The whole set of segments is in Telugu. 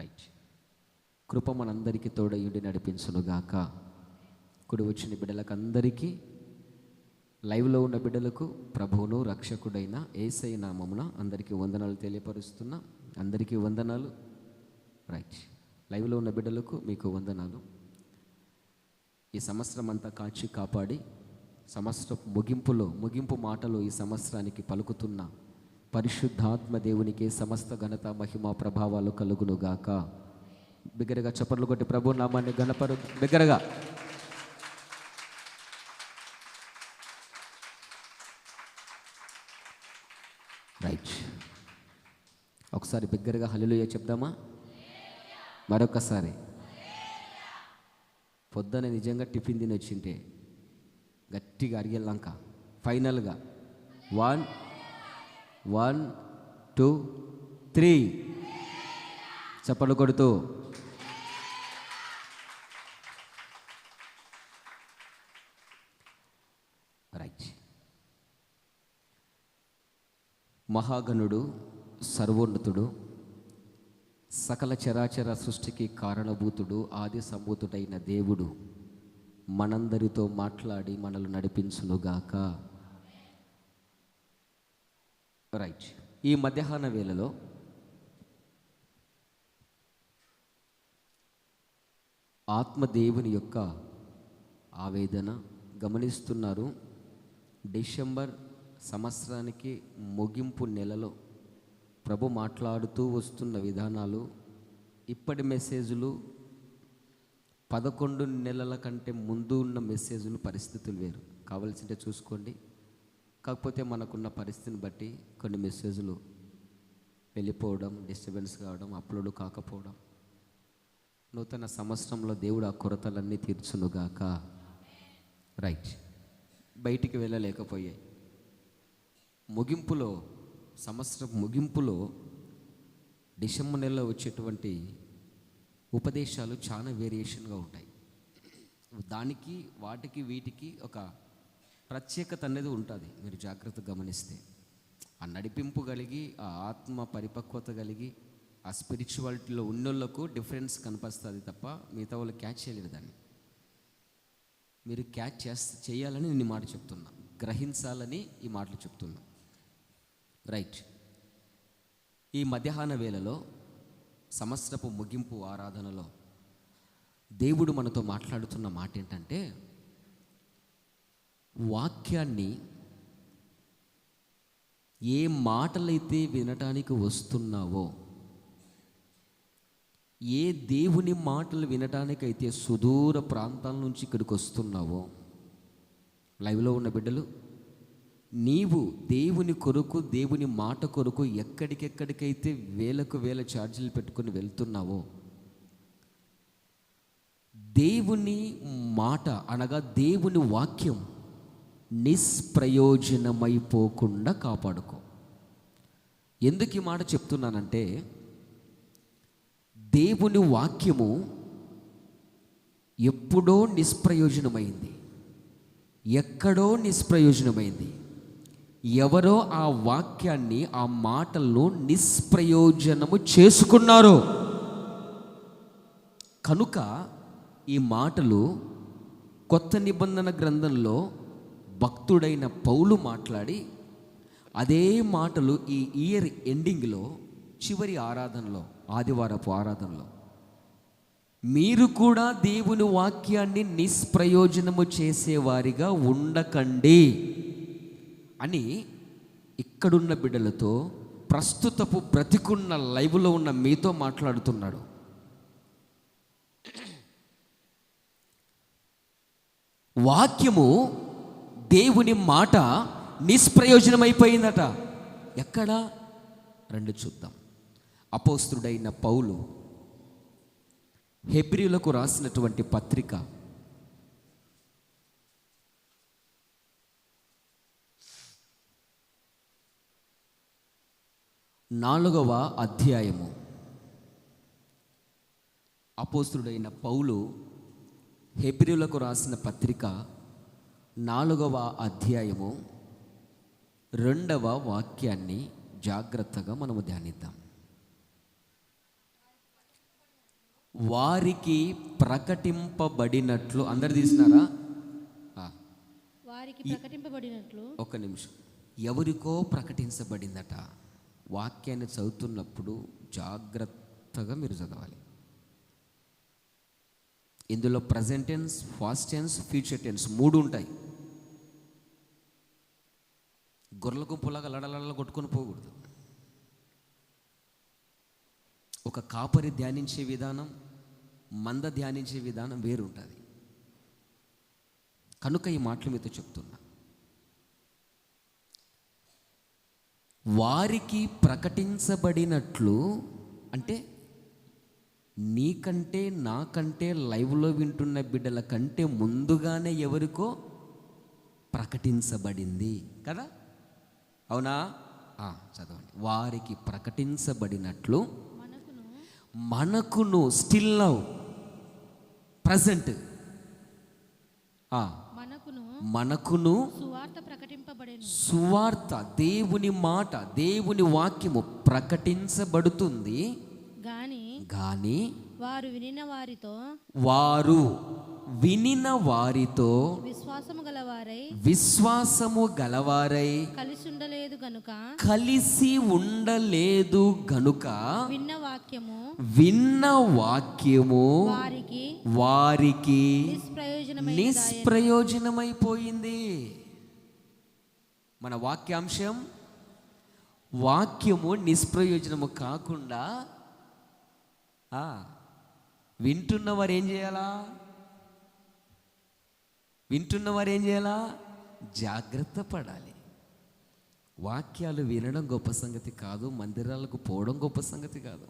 రైట్. కృప మనందరికీ తోడయుండి నడిపించునుగాక. కుడి వచ్చిన బిడ్డలకు అందరికీ, లైవ్లో ఉన్న బిడ్డలకు ప్రభువును రక్షకుడైన యేసయ్య నామమున అందరికీ వందనాలు తెలియపరుస్తున్నా. అందరికీ వందనాలు. రైట్. లైవ్లో ఉన్న బిడ్డలకు మీకు వందనాలు. ఈ సంవత్సరం అంతా కాచి కాపాడి సంవత్సరపు ముగింపు మాటలు ఈ సంవత్సరానికి పలుకుతున్న పరిశుద్ధాత్మ దేవునికి సమస్త ఘనత మహిమ ప్రభావాలు కలుగునుగాక. బిగ్గరగా చప్పట్లు కొట్టి ప్రభు నామాన్ని ఘనపరు. బిగ్గరగా రైట్. ఒకసారి బిగ్గరగా హల్లెలూయా చెప్దామా? మరొకసారి. పొద్దున నిజంగా టిఫిన్ తిని వచ్చింటే గట్టిగా అరిగెళ్ళాక ఫైనల్గా 1 2 3 చప్పట్లు కొడుతూ రైట్. మహాగణుడు, సర్వోన్నతుడు, సకల చరాచర సృష్టికి కారణభూతుడు, ఆది సంభూతుడైన దేవుడు మనందరితో మాట్లాడి మనల్ని నడిపించునుగాక. రైట్. ఈ మధ్యాహ్న వేళలో ఆత్మదేవుని యొక్క ఆవేదన గమనిస్తున్నారు. డిసెంబర్ సంవత్సరానికి ముగింపు నెలలో ప్రభు మాట్లాడుతూ వస్తున్న విధానాలు, ఇప్పటి మెసేజ్లు 11 నెలల కంటే ముందు ఉన్న మెసేజ్లు పరిస్థితులు వేరు. కావాల్సింటే చూసుకోండి. కాకపోతే మనకున్న పరిస్థితిని బట్టి కొన్ని మెసేజ్లు వెళ్ళిపోవడం, డిస్టర్బెన్స్ కావడం, అప్లోడ్ కాకపోవడం. నూతన సంవత్సరంలో దేవుడు ఆ కొరతలన్నీ తీర్చునుగాక. రైట్. బయటికి వెళ్ళలేకపోయాయి. సంవత్సరం ముగింపులో డిసెంబర్ నెలలో వచ్చేటువంటి ఉపదేశాలు చాలా వేరియేషన్గా ఉంటాయి. దానికి వీటికి ఒక ప్రత్యేకత అనేది ఉంటుంది. మీరు జాగ్రత్తగా గమనిస్తే ఆ నడిపింపు కలిగి, ఆ ఆత్మ పరిపక్వత కలిగి, ఆ స్పిరిచువాలిటీలో ఉన్నోళ్ళకు డిఫరెన్స్ కనిపిస్తుంది తప్ప మిగతా వాళ్ళు క్యాచ్ చేయలేరు. దాన్ని మీరు క్యాచ్ చేయాలని నేను ఈ మాట చెప్తున్నా, గ్రహించాలని ఈ మాటలు చెప్తున్నా. రైట్. ఈ మధ్యాహ్న వేళలో సంవత్సరపు ముగింపు ఆరాధనలో దేవుడు మనతో మాట్లాడుతున్న మాట ఏంటంటే, వాక్యాన్ని ఏ మాటలైతే వినటానికి వస్తున్నావో, ఏ దేవుని మాటలు వినటానికైతే సుదూర ప్రాంతాల నుంచి ఇక్కడికి వస్తున్నావో, లైవ్లో ఉన్న బిడ్డలు, నీవు దేవుని కొరకు, దేవుని మాట కొరకు ఎక్కడికెక్కడికైతే వేలకు వేల ఛార్జీలు పెట్టుకొని వెళ్తున్నావో, దేవుని మాట అనగా దేవుని వాక్యం నిష్ప్రయోజనమైపోకుండా కాపాడుకో. ఎందుకు ఈ మాట చెప్తున్నానంటే, దేవుని వాక్యము ఎప్పుడో నిష్ప్రయోజనమైంది, ఎక్కడో నిష్ప్రయోజనమైంది. ఎవరో ఆ వాక్యాన్ని, ఆ మాటలను నిష్ప్రయోజనము చేసుకున్నారు. కనుక ఈ మాటలు కొత్త నిబంధన గ్రంథంలో భక్తుడైన పౌలు మాట్లాడి, అదే మాటలు ఈ ఇయర్ ఎండింగ్లో చివరి ఆరాధనలో, ఆదివారపు ఆరాధనలో, మీరు కూడా దేవుని వాక్యాన్ని నిష్ప్రయోజనము చేసేవారిగా ఉండకండి అని ఇక్కడున్న బిడ్డలతో, ప్రస్తుతపు బ్రతికున్న లైవ్లో ఉన్న మీతో మాట్లాడుతున్నాడు. వాక్యము, దేవుని మాట నిష్ప్రయోజనమైపోయిందట. ఎక్కడా? రండి చూద్దాం. అపోస్తలుడైన పౌలు హెబ్రీయులకు రాసినటువంటి పత్రిక 4వ అధ్యాయము. అపోస్తలుడైన పౌలు హెబ్రీయులకు రాసిన పత్రిక 4వ అధ్యాయము 2వ వాక్యాన్ని జాగ్రత్తగా మనము ధ్యానిద్దాం. వారికి ప్రకటింపబడినట్లు. అందరు తీసినారా? వారికి ప్రకటింపబడినట్లు. ఒక్క నిమిషం. ఎవరికో ప్రకటించబడిందట. వాక్యాన్ని చదువుతున్నప్పుడు జాగ్రత్తగా మీరు చదవాలి. ఇందులో present tense, past tense, future tense 3 ఉంటాయి. గొర్రెల గుంపులాగా లడలడల కొట్టుకొని పోకూడదు. ఒక కాపరి ధ్యానించే విధానం, మంద ధ్యానించే విధానం వేరు ఉంటుంది. కనుక ఈ మాటలు మీతో చెప్తున్నా. వారికి ప్రకటించబడినట్లు అంటే నీకంటే నాకంటే లైవ్లో వింటున్న బిడ్డల కంటే ముందుగానే ఎవరికో ప్రకటించబడింది కదా, అవునా? చదవండి. వారికి ప్రకటించబడినట్లు మనకును స్టిల్ నౌ ప్రజెంట్ మనకును సువార్త ప్రకటింపబడెను. సువార్త, దేవుని మాట, దేవుని వాక్యము ప్రకటించబడుతుంది. గాని వారు వినిన వారితో విశ్వాసము గలవారై కలిసి ఉండలేదు గనుక విన్న వాక్యము వారికి నిష్ప్రయోజనమైపోయింది. మన వాక్యాంశం, వాక్యము నిష్ప్రయోజనము కాకుండా వింటున్నవారు ఏం చేయాలా? జాగ్రత్త పడాలి. వాక్యాలు వినడం గొప్ప సంగతి కాదు, మందిరాలకు పోవడం గొప్ప సంగతి కాదు,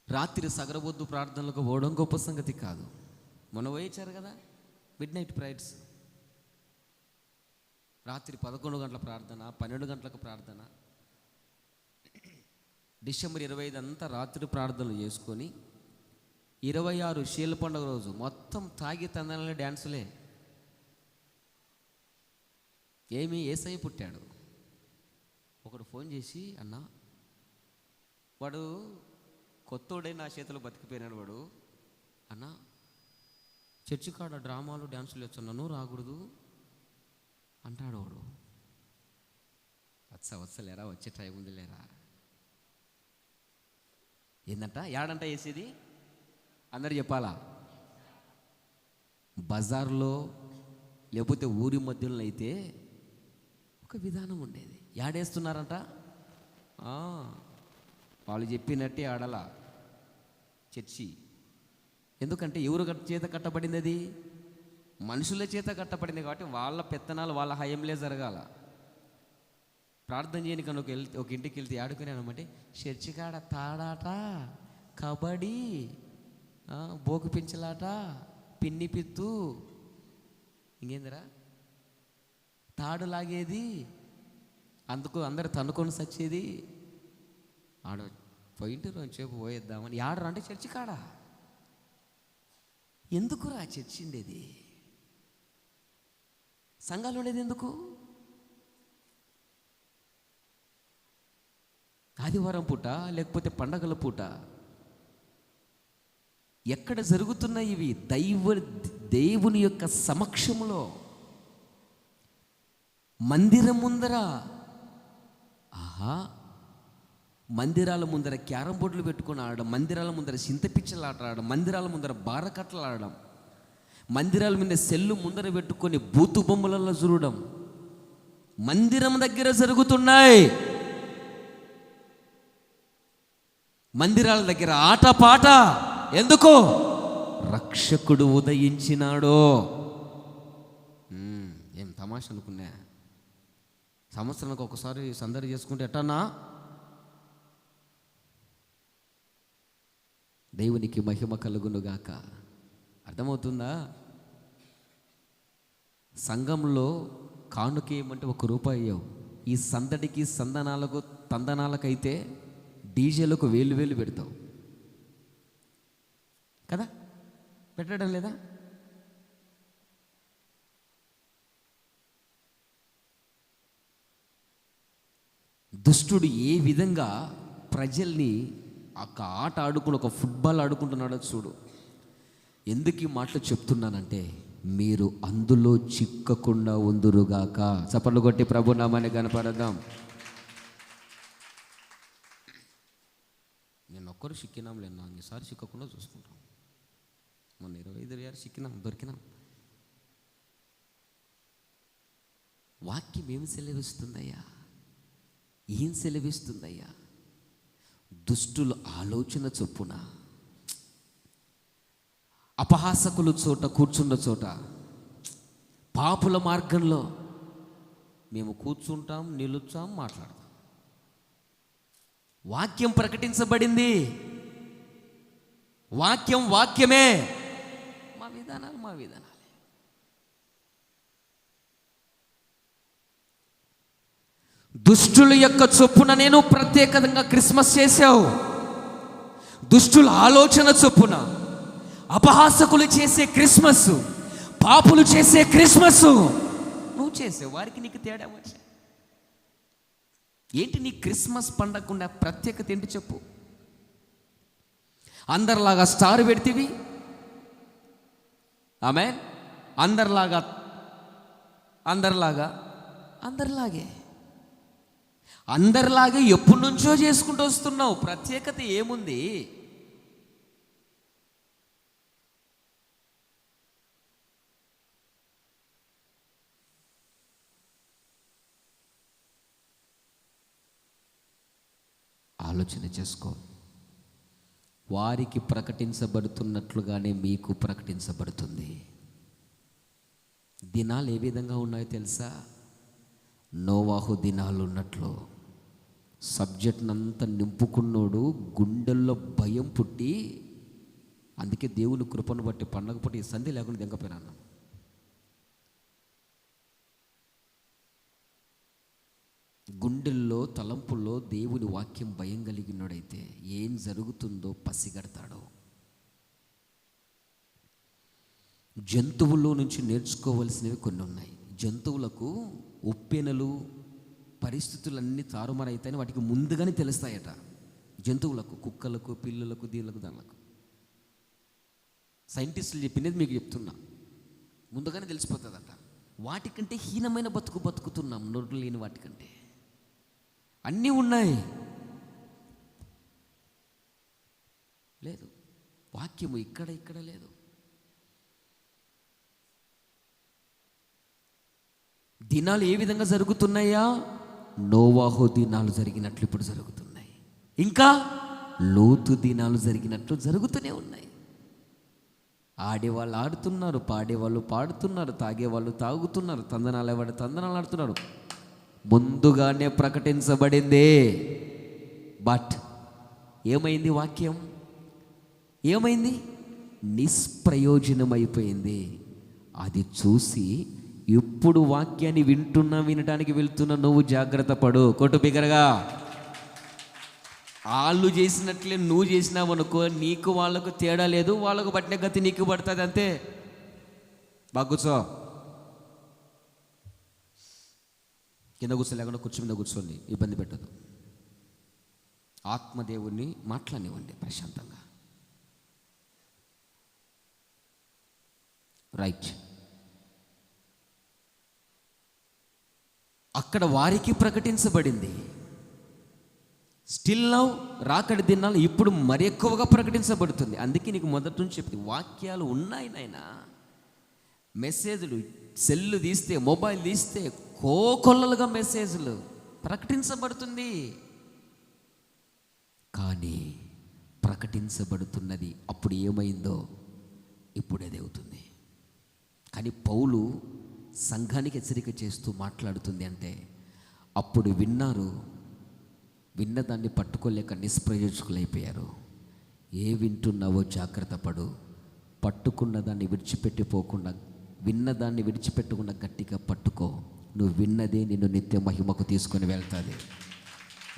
రాత్రి సగరబొద్దు ప్రార్థనలకు పోవడం గొప్ప సంగతి కాదు. మొన్న పోయించారు కదా మిడ్ నైట్ ప్రేయర్స్. రాత్రి 11 గంటల ప్రార్థన, 12 గంటలకు ప్రార్థన, డిసెంబర్ 25 అంతా రాత్రి ప్రార్థనలు చేసుకొని 26 షేల్ పండుగ రోజు మొత్తం తాగి తందనలే, డ్యాన్సులే. ఏసై పుట్టాడు. ఒకడు ఫోన్ చేసి, అన్నా వాడు కొత్తోడే నా చేతిలో బతికిపోయినాడు వాడు, అన్నా చర్చి కాడ డ్రామాలు డ్యాన్సులు వేస్తున్నాను రాకూడదు అంటాడు వాడు. వత్సలేరా, వచ్చే టైం ఉంది లేరా. ఏందంట, యాడంట వేసేది? అందరు చెప్పాలా? బజార్లో లేకపోతే ఊరి మధ్యలో అయితే ఒక విధానం ఉండేది. యాడేస్తున్నారంట, వాళ్ళు చెప్పినట్టే ఆడలా చర్చి. ఎందుకంటే ఎవరు చేత కట్టబడింది? అది మనుషుల చేత కట్టబడింది. కాబట్టి వాళ్ళ పెత్తనాలు వాళ్ళ హయంలే జరగాల. ప్రార్థన చేయని కనుక ఒక ఇంటికి వెళ్తే ఆడుకునే అనమాట, చర్చి కాడ తాడాట, కబడ్డీ, బోకు పించలాట, పిన్ని పిత్తు, ఇంకేందిరా తాడు లాగేది, అందుకు అందరు తనుకొని సచ్చేది. ఆడ పోయింటి రోజుసేపు పోయేద్దామని ఆడరు అంటే చర్చి కాడ. ఎందుకురా చర్చి ఉండేది? సంఘాలు ఉండేది ఎందుకు? ఆదివారం పూట లేకపోతే పండగల పూట ఎక్కడ జరుగుతున్నాయి ఇవి? దేవుని యొక్క సమక్షంలో, మందిరం ముందర. మందిరాల ముందర క్యారం బోర్డులు పెట్టుకొని ఆడడం, మందిరాల ముందర చింతపిచ్చలు ఆట ఆడడం, మందిరాల ముందర బారకట్టలు ఆడడం, మందిరాల మీద సెల్లు ముందర పెట్టుకొని బూతు బొమ్మలలో చూడడం మందిరం దగ్గర జరుగుతున్నాయి. మందిరాల దగ్గర ఆటపాట. ఎందుకు? రక్షకుడు ఉదయించినాడో. ఏం తమాషా అనుకున్నా. సంవత్సరానికి ఒకసారి సందడి చేసుకుంటే ఎట్టన్నా? దేవునికి మహిమ కలుగునుగాక. అర్థమవుతుందా? సంఘంలో కానుకేయమంటే ₹1. ఈ సందడికి, సందనాలకు, తందనాలకైతే డీజేలకు వేలు పెడతావు కదా, పెట్టడం లేదా? దుష్టుడు ఏ విధంగా ప్రజల్ని ఒక ఆట ఆడుకుని, ఒక ఫుట్బాల్ ఆడుకుంటున్నాడో చూడు. ఎందుకు ఈ మాటలు చెప్తున్నానంటే, మీరు అందులో చిక్కకుండా ఉందురుగాక. చప్పట్లు కొట్టి ప్రభు నామాన్ని కనపడదాం. నేను ఒక్కరు చిక్కినాం లేనా, ఈసారి చిక్కకుండా చూసుకుంటాం. మొన్న 25 చిక్కినాం, దొరికినాం. వాక్యం ఏమి సెలవిస్తుందయ్యా? ఏం సెలవిస్తుందయ్యా? దుష్టుల ఆలోచన చొప్పున, అపహాసకుల చోట కూర్చున్న చోట, పాపుల మార్గంలో మేము కూర్చుంటాం, నిలుచాం, మాట్లాడతాం. వాక్యం ప్రకటించబడింది. వాక్యమే. మా విధానాలే. దుష్టుల యొక్క చొప్పున నేను ప్రత్యేకంగా క్రిస్మస్ చేశావు. దుష్టుల ఆలోచన చొప్పున, అపహాసకులు చేసే క్రిస్మస్, పాపులు చేసే క్రిస్మస్ నువ్వు చేసావు. వారికి నీకు తేడా వచ్చా ఏంటి? నీ క్రిస్మస్ పండగకుండా ప్రత్యేకత ఏంటి చెప్పు? అందరిలాగా స్టార్ పెడితివి, ఆమె అందరిలాగే ఎప్పటి నుంచో చేసుకుంటూ వస్తున్నావు. ప్రత్యేకత ఏముంది? ఆలోచన చేసుకో. వారికి ప్రకటించబడుతున్నట్లుగానే మీకు ప్రకటించబడుతుంది. దినాలు ఏ విధంగా ఉన్నాయో తెలుసా? నోవాహు దినాలు ఉన్నట్లు సబ్జెక్ట్నంతా నింపుకున్నోడు గుండెల్లో భయం పుట్టి, అందుకే దేవుని కృపను బట్టి పండగ పుట్టి సంధి లేకుండా దింకపోయినాను. గుండెల్లో తలంపుల్లో దేవుని వాక్యం భయం కలిగినోడైతే ఏం జరుగుతుందో పసిగడతాడు. జంతువుల్లో నుంచి నేర్చుకోవలసినవి కొన్ని ఉన్నాయి. జంతువులకు ఉప్పెనలు, పరిస్థితులన్నీ తారుమారైతాయని వాటికి ముందుగానే తెలుస్తాయట. జంతువులకు, కుక్కలకు, పిల్లులకు, దీనులకు, దానికి సైంటిస్టులు చెప్పినది మీకు చెప్తున్నా. ముందుగానే తెలిసిపోతుందట. వాటికంటే హీనమైన బతుకుతున్నాం, నోరు లేని వాటికంటే. అన్నీ ఉన్నాయి, లేదు వాక్యము ఇక్కడ లేదు. దినాలు ఏ విధంగా జరుగుతున్నాయా? నోవాహు దినాలు జరిగినట్లు ఇప్పుడు జరుగుతున్నాయి. ఇంకా లోతు దినాలు జరిగినట్లు జరుగుతూనే ఉన్నాయి. ఆడేవాళ్ళు ఆడుతున్నారు, పాడేవాళ్ళు పాడుతున్నారు, తాగేవాళ్ళు తాగుతున్నారు, తందనాలు ఆడుతున్నారు. ముందుగానే ప్రకటించబడింది. బట్ ఏమైంది? వాక్యం ఏమైంది? నిష్ప్రయోజనమైపోయింది. అది చూసి ఇప్పుడు వాక్యాన్ని వినటానికి వెళ్తున్న నువ్వు జాగ్రత్త పడు. కొట్టు బిగరగా. వాళ్ళు చేసినట్లే నువ్వు చేసినావు అనుకో, నీకు వాళ్ళకు తేడా లేదు. వాళ్ళకు పట్టిన గతి నీకు పడుతుంది, అంతే. బాగా కూర్చో. కింద కూర్చోలేకుండా కుర్చీ మీద కూర్చోండి, ఇబ్బంది పెట్టదు. ఆత్మదేవుణ్ణి మాట్లాడివ్వండి ప్రశాంతంగా. రైట్. అక్కడ వారికి ప్రకటించబడింది. స్టిల్ నౌ రాకడి దినాలు ఇప్పుడు మరి ఎక్కువగా ప్రకటించబడుతుంది. అందుకే నీకు మొదటి నుంచి చెప్పింది, వాక్యాలు ఉన్నాయి నాయన. మెసేజ్లు సెల్లు తీస్తే, మొబైల్ తీస్తే కోకొల్లలుగా మెసేజ్లు ప్రకటించబడుతుంది. కానీ ప్రకటించబడుతున్నది అప్పుడు ఏమైందో ఇప్పుడు అదే అవుతుంది. కానీ పౌలు సంఘానికి హెచ్చరిక చేస్తూ మాట్లాడుతుంది అంటే, అప్పుడు విన్నదాన్ని పట్టుకోలేక నిష్ప్రయోజకులైపోయారు. ఏ వింటున్నావో జాగ్రత్త పడు. పట్టుకున్న దాన్ని విడిచిపెట్టిపోకుండా, విన్నదాన్ని విడిచిపెట్టకుండా గట్టిగా పట్టుకో. నువ్వు విన్నదే నిన్ను నిత్య మహిమకు తీసుకొని వెళ్తుంది.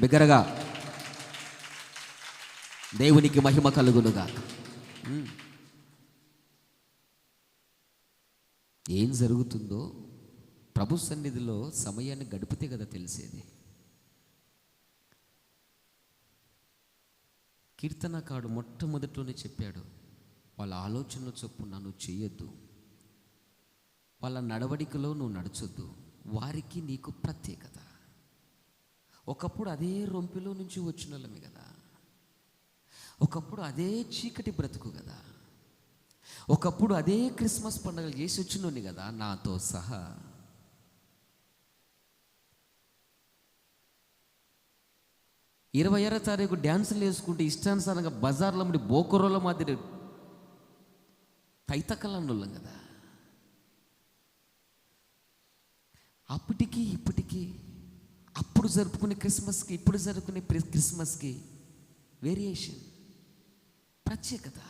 బిగ్గరగా దేవునికి మహిమ కలుగునుగా. ఏం జరుగుతుందో ప్రభు సన్నిధిలో సమయాన్ని గడిపితే కదా తెలిసేది. కీర్తనకారుడు మొట్టమొదటిలోనే చెప్పాడు, వాళ్ళ ఆలోచనల చొప్పున నువ్వు చేయొద్దు, వాళ్ళ నడవడికలో నువ్వు నడచొద్దు, వారికి నీకు ప్రత్యేకత. ఒకప్పుడు అదే రొంపిలో నుంచి వచ్చిన వాళ్ళమే కదా, ఒకప్పుడు అదే చీకటి బ్రతుకు కదా, ఒకప్పుడు అదే క్రిస్మస్ పండుగలు చేసి వచ్చినోని కదా నాతో సహా. ఇరవై 26వ తారీఖు డ్యాన్సులు వేసుకుంటే ఇష్టానుసారంగా బజార్లో ఉండి బోకరోళ్ళ మాదిరి తైతకలన్నోళ్ళం కదా. అప్పటికి ఇప్పటికీ, అప్పుడు జరుపుకునే క్రిస్మస్కి ఇప్పుడు జరుపుకునే క్రిస్మస్కి వేరియేషన్, ప్రత్యేకత.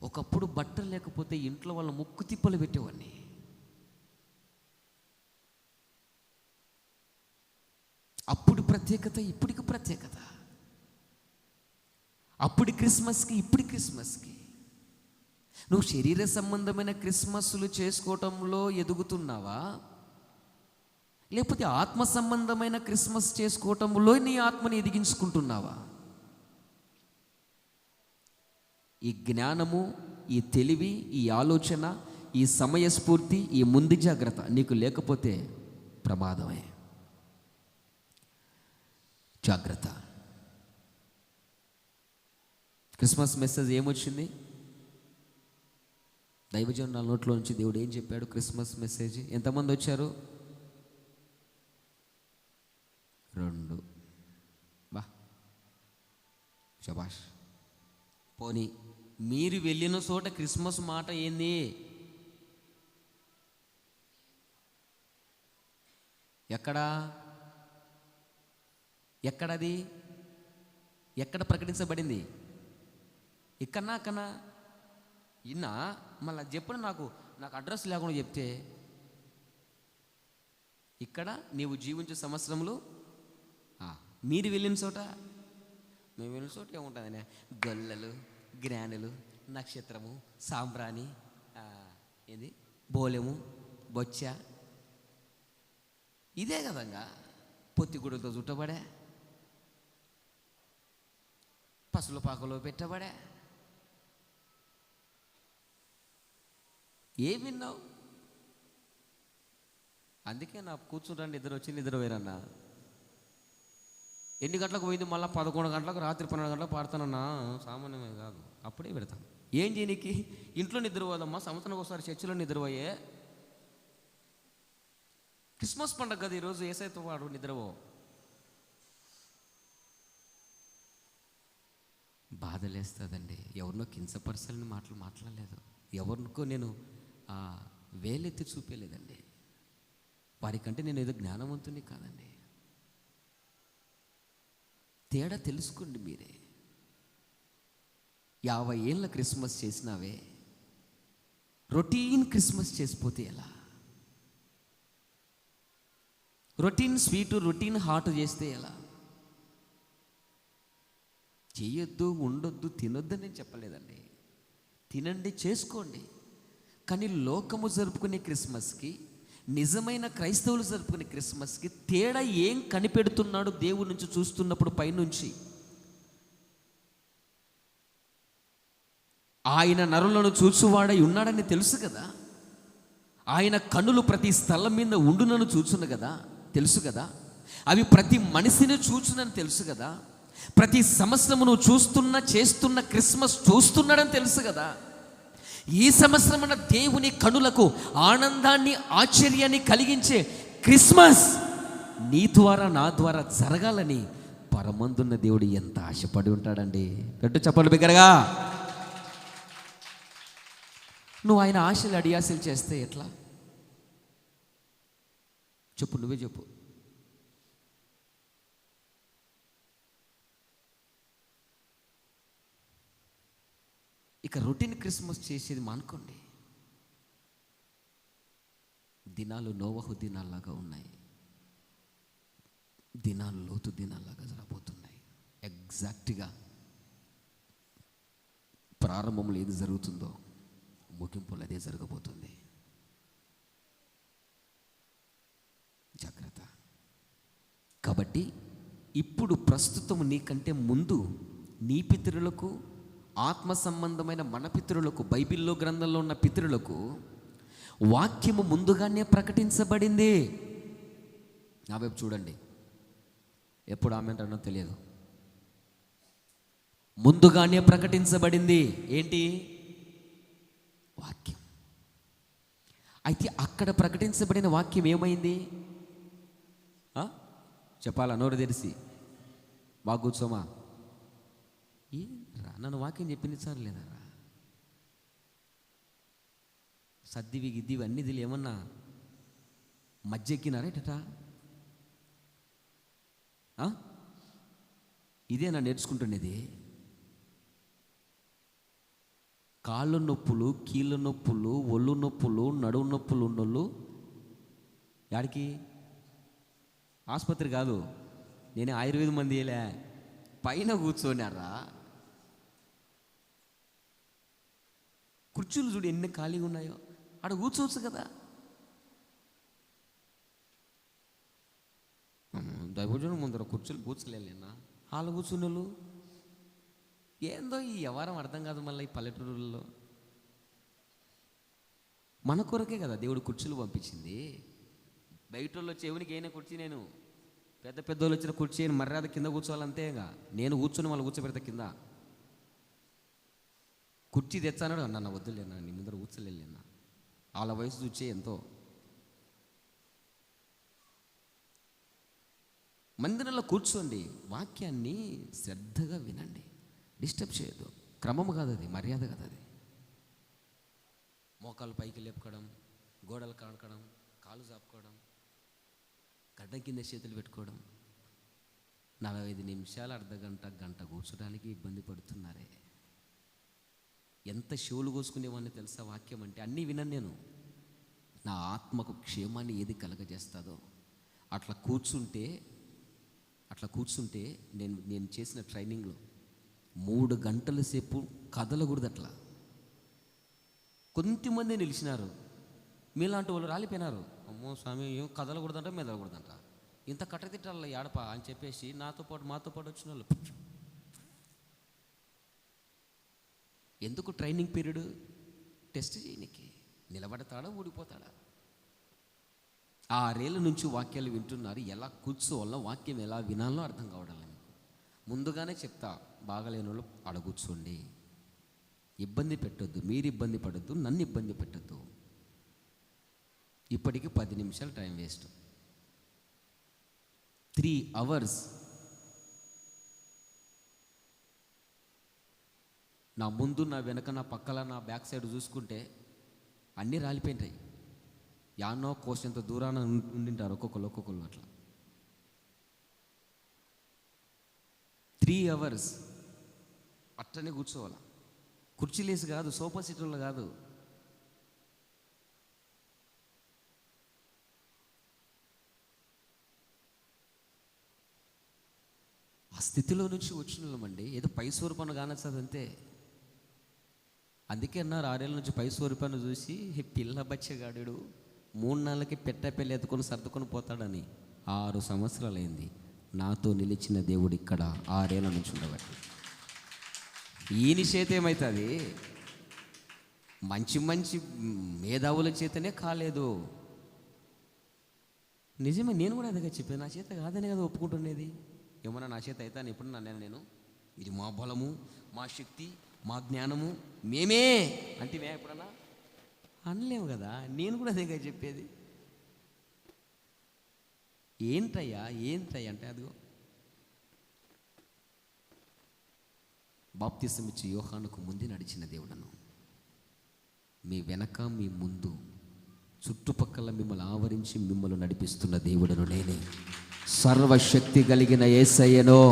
ఒకప్పుడు బట్టలు లేకపోతే ఇంట్లో వాళ్ళ ముక్కు తిప్పలు పెట్టేవాడిని. అప్పుడు ప్రత్యేకత, ఇప్పటికి ప్రత్యేకత. అప్పుడు క్రిస్మస్కి ఇప్పుడు క్రిస్మస్కి. నువ్వు శరీర సంబంధమైన క్రిస్మస్లు చేసుకోవటంలో ఎదుగుతున్నావా, లేకపోతే ఆత్మ సంబంధమైన క్రిస్మస్ చేసుకోవటంలో నీ ఆత్మని ఎదిగించుకుంటున్నావా? ఈ జ్ఞానము, ఈ తెలివి, ఈ ఆలోచన, ఈ సమయస్ఫూర్తి, ఈ ముందు జాగ్రత్త నీకు లేకపోతే ప్రమాదమే. జాగ్రత్త. క్రిస్మస్ మెసేజ్ ఏమొచ్చింది? దైవజనుల నోట్లో నుంచి దేవుడు ఏం చెప్పాడు? Christmas message. ఎంతమంది వచ్చారు? 2. బా శబాష్. పోనీ మీరు వెళ్ళిన చోట క్రిస్మస్ మాట ఏంది? ఎక్కడది? ఎక్కడ ప్రకటించబడింది? ఇక్కడనా ఇన్నా? మళ్ళీ చెప్పండి. నాకు అడ్రస్ లేకుండా చెప్తే, ఇక్కడ నీవు జీవించే సంవత్సరములు మీరు వెళ్ళిన చోట, మేము వెళ్ళిన చోట ఏముంటుందనే? గొల్లలు, జ్ఞానులు, నక్షత్రము, సాంబ్రాణి, ఏంది బోలెము, బొచ్చ, ఇదే కదంగా. పొత్తిగుడులతో చుట్టబడే, పసుల పాకలో పెట్టబడే. ఏం విన్నావు? అందుకే నా కూర్చుంటాను, నిద్ర వచ్చి నిద్ర పోయిరన్నా. ఎన్ని గంటలకు పోయింది? మళ్ళీ 11 గంటలకు, రాత్రి 12 గంటలకు పాడుతానన్నా. సామాన్యమే కాదు. అప్పుడే పెడతాను. ఏం చేయనికి? ఇంట్లో నిద్రపోదమ్మా, సంవత్సరానికి ఒకసారి చర్చిలో నిద్రపోయే. క్రిస్మస్ పండుగ కదా ఈరోజు, ఏసైతో వాడు నిద్రపో. బాధలేస్తుందండి. ఎవరినో కించపరచాలని మాట్లాడలేదు, ఎవరికో నేను వేలెత్తి చూపేలేదండి. వారికంటే నేను ఏదో జ్ఞానవంతుని కాదండి. తేడా తెలుసుకోండి మీరే. 50 ఏళ్ళ క్రిస్మస్ చేసినావే, రొటీన్ క్రిస్మస్ చేసిపోతే ఎలా? రొటీన్ స్వీటు, రొటీన్ హాట్ చేస్తే ఎలా? చేయొద్దు, ఉండొద్దు, తినొద్దు నేను చెప్పలేదండి. తినండి, చేసుకోండి. కానీ లోకము జరుపుకునే క్రిస్మస్కి, నిజమైన క్రైస్తవులు జరుపుకునే క్రిస్మస్కి తేడా ఏం కనిపెడుతున్నాడు దేవుడి నుంచి చూస్తున్నప్పుడు? పైనుంచి ఆయన నరులను చూచువాడై ఉన్నాడని తెలుసు కదా. ఆయన కన్నులు ప్రతి స్థలం మీద ఉండునను చూచును కదా, తెలుసు కదా. అవి ప్రతి మనిషిని చూచునని తెలుసు కదా. ప్రతి సంవత్సరము నువ్వు చేస్తున్న క్రిస్మస్ చూస్తున్నాడని తెలుసు కదా. ఈ సంవత్సరమున దేవుని కనులకు ఆనందాన్ని, ఆశ్చర్యాన్ని కలిగించే క్రిస్మస్ నీ ద్వారా, నా ద్వారా జరగాలని పరమందున్న దేవుడు ఎంత ఆశపడి ఉంటాడండి. పెట్టు చెప్పండి బిగ్గరగా. నువ్వు ఆయన ఆశలు అడియాసలు చేస్తే ఎట్లా చెప్పు? నువ్వే చెప్పు. ఇక రొటీన్ క్రిస్మస్ చేసేది మానుకోండి. దినాలు నోవహు దినాల్లాగా ఉన్నాయి, దినాలు లోతు దినాల్లాగా జరగబోతున్నాయి. ఎగ్జాక్ట్గా ప్రారంభంలో ఏది జరుగుతుందో ముగింపులో అదే జరగబోతుంది. జాగ్రత్త. కాబట్టి ఇప్పుడు ప్రస్తుతం నీకంటే ముందు నీ పితరులకు, ఆత్మ సంబంధమైన మన పితరులకు, బైబిల్లో గ్రంథంలో ఉన్న పితరులకు వాక్యము ముందుగానే ప్రకటించబడింది. నా వైపు చూడండి, ఎప్పుడు ఆమె అంటానో తెలియదు. ముందుగానే ప్రకటించబడింది ఏంటి? వాక్యం. అయితే అక్కడ ప్రకటించబడిన వాక్యం ఏమైంది? చెప్పాలా నోరు తెరిసి? బాగా కూర్చోమా. ఏంట్రా నన్ను వాక్యం చెప్పింది సార్ లేదరా? సర్దివి గిద్దివి అన్ని దిలు ఏమన్నా మజ్జెక్కినారేటా? ఇదే నా నేర్చుకుంటున్నది. కాళ్ళు నొప్పులు, కీళ్ళ నొప్పులు, ఒళ్ళు నొప్పులు, నడువు నొప్పులు ఉన్నోళ్ళు యాడికి? ఆసుపత్రి కాదు, నేను ఆయుర్వేద మందిలే పైన కూర్చోనారా. కుర్చీలు చూడు ఎన్ని ఖాళీగా ఉన్నాయో, ఆడ కూర్చోవచ్చు కదా. దైవజనం ముందర కుర్చీలు కూర్చోలేనా? వాళ్ళు కూర్చున్నోళ్ళు ఏందో ఈ వ్యవహారం అర్థం కాదు. మళ్ళీ ఈ పల్లెటూరుల్లో మన కొరకే కదా దేవుడు కుర్చీలు పంపించింది. బయట వాళ్ళు చెవునికి అయిన కుర్చీ, నేను పెద్ద పెద్దోళ్ళు వచ్చిన కుర్చీ మర్యాద కింద కూర్చోవాలంతేగా. నేను కూర్చొని వాళ్ళు కూర్చోబెడతా కింద. కుర్చీ తెచ్చానాడు, నన్ను వద్దులేనా, నీ ముందర కూర్చోలేనా. వాళ్ళ వయసు చూచే ఎంతో. మందిరంలో కూర్చోండి, వాక్యాన్ని శ్రద్ధగా వినండి, డిస్టర్బ్ చేయొద్దు. క్రమము కాదు అది, మర్యాద కాదు అది. మోకాలు పైకి లేపుకోవడం, గోడలు కానకడం, కాలు చాపుకోవడం, గడ్డం కింద చేతులు పెట్టుకోవడం, 45 నిమిషాలు, అర్ధగంట, గంట కూర్చోడానికి ఇబ్బంది పడుతున్నారే. ఎంత షోలు కోసుకునేవాడిని తెలుసా వాక్యం అంటే? అన్నీ వినను నేను. నా ఆత్మకు క్షేమాన్ని ఏది కలగజేస్తుందో అట్లా కూర్చుంటే నేను చేసిన ట్రైనింగ్లో 3 గంటల సేపు కదలకూడదు. అట్లా కొంతమంది నిలిచినారు, మీలాంటి వాళ్ళు రాలిపోయినారు. అమ్మో స్వామి ఏం కదలకూడదంట, మెదలకూడదంట, ఇంత కట్టదిట్టాల ఏడప అని చెప్పేసి మాతో పాటు వచ్చిన వాళ్ళు. ఎందుకు ట్రైనింగ్ పీరియడ్? టెస్ట్ చేయనికి. నిలబడతాడా, ఊడిపోతాడా? 6 ఏళ్ళ నుంచి వాక్యాలు వింటున్నారు. ఎలా కూర్చోవాలో, వాక్యం ఎలా వినాలో అర్థం కావడం లేదు. ముందుగానే చెప్తా, బాగలేని వాళ్ళు ఆడ కూర్చోండి, ఇబ్బంది పెట్టొద్దు, మీరు ఇబ్బంది పడొద్దు, నన్ను ఇబ్బంది పెట్టొద్దు. ఇప్పటికి 10 నిమిషాలు టైం వేస్ట్. 3 hours నా ముందు, నా వెనక, నా పక్కల, నా బ్యాక్ సైడ్ చూసుకుంటే అన్నీ రాలిపోయింటాయి. యానో కోసంత దూరాన ఉండింటారు ఒక్కొక్కరు అట్లా. 3 hours అట్టనే కూర్చోవాలా. కుర్చీలేసి కాదు, సోఫా సీట్లో కాదు. ఆ స్థితిలో నుంచి వచ్చిన వాళ్ళమండి. ఏదో పై స్వరూపాన్ని కానొచ్చదంతే. అందుకే అన్నారు 6 ఏళ్ళ నుంచి పై స్వరూపాన్ని చూసి పిల్ల బచ్చగాడు 3 నెలలకి పెళ్ళి ఎత్తుకొని సర్దుకొని పోతాడని. 6 సంవత్సరాలు అయింది నాతో నిలిచిన దేవుడు ఇక్కడ 6 ఏళ్ళ నుంచి ఉండబట్టి. ఈయన చేత ఏమవుతుంది? మంచి మేధావుల చేతనే కాలేదు. నిజమే, నేను కూడా అదిగా చెప్పాను. నా చేత కాదనే కదా ఒప్పుకుంటున్నది. ఏమన్నా నా చేత అయితే ఎప్పుడు నేను ఇది మా బలము, మా శక్తి, మా జ్ఞానము, మేమే అంటే ఎప్పుడన్నా అనలేము కదా. నేను కూడా అదేగా చెప్పేది. ఏంటయ్యా అంటే అదిగో బాప్తిసం ఇచ్చి యోహానుకు ముందు నడిచిన దేవుడను, మీ వెనక, మీ ముందు, చుట్టుపక్కల మిమ్మల్ని ఆవరించి మిమ్మల్ని నడిపిస్తున్న దేవుడను నేనే, సర్వశక్తి కలిగిన యేసయ్యను.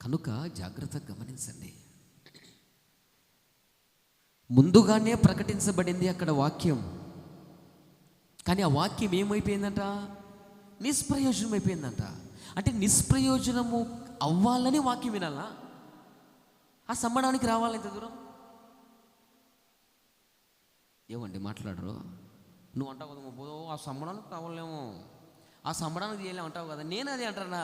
కనుక జాగ్రత్తగా గమనించండి. ముందుగానే ప్రకటించబడింది అక్కడ వాక్యం. కానీ ఆ వాక్యం ఏమైపోయిందంట? నిష్ప్రయోజనం అయిపోయిందంట. అంటే నిష్ప్రయోజనము అవ్వాలని వాక్యం వినాలా? ఆ సమ్మడానికి రావాలి ఇంత దూరం? ఏమండి మాట్లాడరు? నువ్వు అంటావు కదా పోదో ఆ సంబడానికి రావాలేమో, ఆ సంబడానికి చేయలేము అంటావు కదా. నేను అదే అంటానా,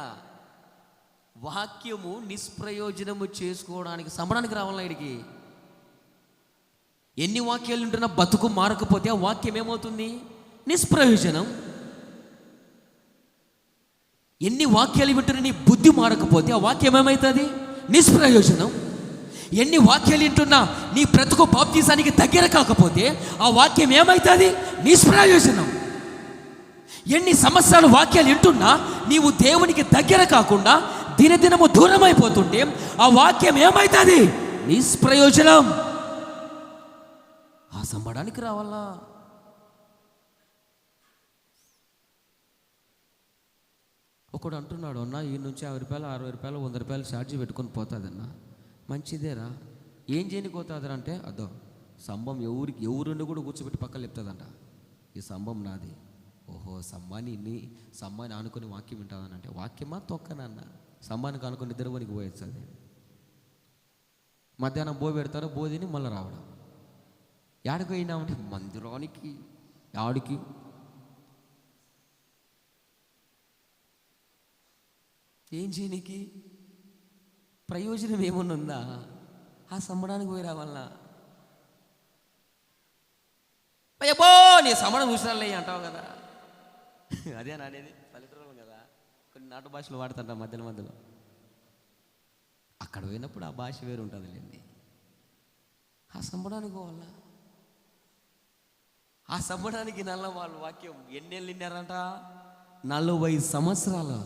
వాక్యము నిష్ప్రయోజనము చేసుకోవడానికి సంబడానికి రావాలా ఇడికి. ఎన్ని వాక్యాలు ఉంటున్నా బతుకు మారకపోతే ఆ వాక్యం ఏమవుతుంది? నిష్ప్రయోజనం. ఎన్ని వాక్యాలు వింటున్నా నీ బుద్ధి మారకపోతే ఆ వాక్యం ఏమవుతుంది? నిష్ప్రయోజనం. ఎన్ని వాక్యాలు వింటున్నా నీ బ్రతుకు బాప్తీసానికి దగ్గర కాకపోతే ఆ వాక్యం ఏమవుతుంది? నిష్ప్రయోజనం. ఎన్ని సంవత్సరాలు వాక్యాలు వింటున్నా నీవు దేవునికి దగ్గర కాకుండా దినదినము దూరం అయిపోతుంటే ఆ వాక్యం ఏమవుతుంది? నిష్ప్రయోజనం. ఆ సంబడానికి రావాలా. ఒకడు అంటున్నాడు, అన్న ఈ నుంచి 50 రూపాయలు 60 రూపాయలు 100 రూపాయలు ఛార్జీ పెట్టుకొని పోతుందన్న. మంచిదేరా, ఏం చేయనికి పోతుందిరా అంటే, అదో సంభం ఎవరుండి కూడా కూర్చోబెట్టి పక్కన చెప్తుందంట, ఈ సంభం నాది. ఓహో, సంబాన్ని ఆనుకొని వాక్యం వింటుందని. అంటే వాక్యమా తొక్కనన్న, సంబానికి ఆనుకొని నిద్రపోనికి పోయొచ్చు. అది మధ్యాహ్నం పెడతారో తిని మళ్ళీ రావడం. యాడికి పోయినామంటే మందిరానికి. యాడికి? ఏం చేయనికి? ప్రయోజనం ఏమన్నా ఉందా? ఆ సంబడానికి పోయి రావాలన్నా. అయ్యబ్బో నీ సంబడం చూసినాలే అంటావు కదా. అదే నానేది పల్లెటూరు కదా, కొన్ని నాటు భాషలు వాడుతుంటా మధ్యలో. అక్కడ పోయినప్పుడు ఆ భాష వేరు ఉంటుంది లేండి. ఆ సంబడానికి పోవాలా. ఆ సంబడానికి నల్ల వాళ్ళు వాక్యం ఎన్నేళ్ళు విన్నారంట? 40 సంవత్సరాలు.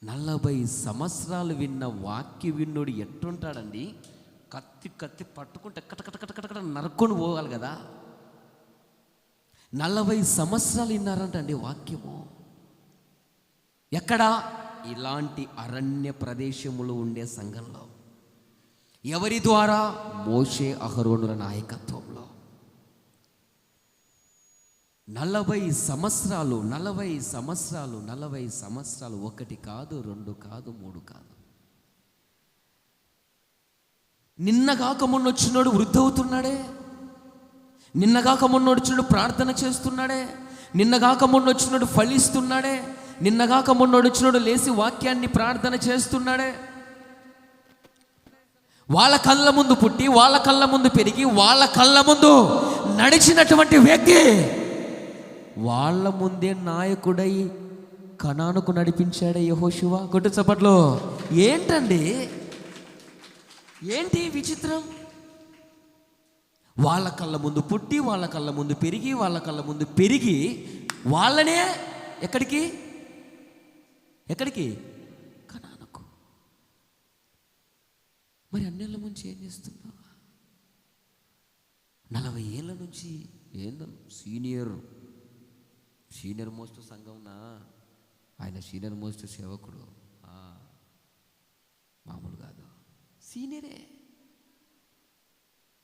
40 సంవత్సరాలు విన్న వాక్య విన్నుడు ఎట్టుంటాడండి? కత్తి పట్టుకుంటే కటకట నరుక్కొని పోవాలి కదా. 40 సంవత్సరాలు విన్నారంట అండి వాక్యము. ఎక్కడ? ఇలాంటి అరణ్య ప్రదేశములు ఉండే సంఘంలో. ఎవరి ద్వారా? మోషే అహరోనుల నాయకత్వంలో. 40 సంవత్సరాలు 40 సంవత్సరాలు 40 సంవత్సరాలు. 1 కాదు, 2 కాదు, 3 కాదు. నిన్నగాక మొన్న వచ్చినాడు వృద్ధవుతున్నాడే, నిన్నగాక మొన్న వచ్చినాడు ప్రార్థన చేస్తున్నాడే, నిన్నగాక మొన్న వచ్చినాడు ఫలిస్తున్నాడే, నిన్నగాక మొన్న వచ్చినాడు లేచి వాక్యాన్ని ప్రార్థన చేస్తున్నాడే. వాళ్ళ కళ్ళ ముందు పుట్టి, వాళ్ళ కళ్ళ ముందు పెరిగి, వాళ్ళ కళ్ళ ముందు నడిచినటువంటి వ్యక్తి వాళ్ళ ముందే నాయకుడై కనానుకు నడిపించాడే యెహోషువ. కొట్టు చప్పట్లో. ఏంటండి, ఏంటి విచిత్రం? వాళ్ళ కళ్ళ ముందు పుట్టి, వాళ్ళ కళ్ళ ముందు పెరిగి, వాళ్ళ కళ్ళ ముందు పెరిగి వాళ్ళనే ఎక్కడికి కనానుకు. మరి అన్నేళ్ళ నుంచి ఏం చేస్తున్నావు? 40 ఏళ్ళ నుంచి ఏందో సీనియర్ మోస్ట్ సంఘంనా, ఆయన సీనియర్ మోస్ట్ సేవకుడు, మామూలు కాదు, సీనియరే.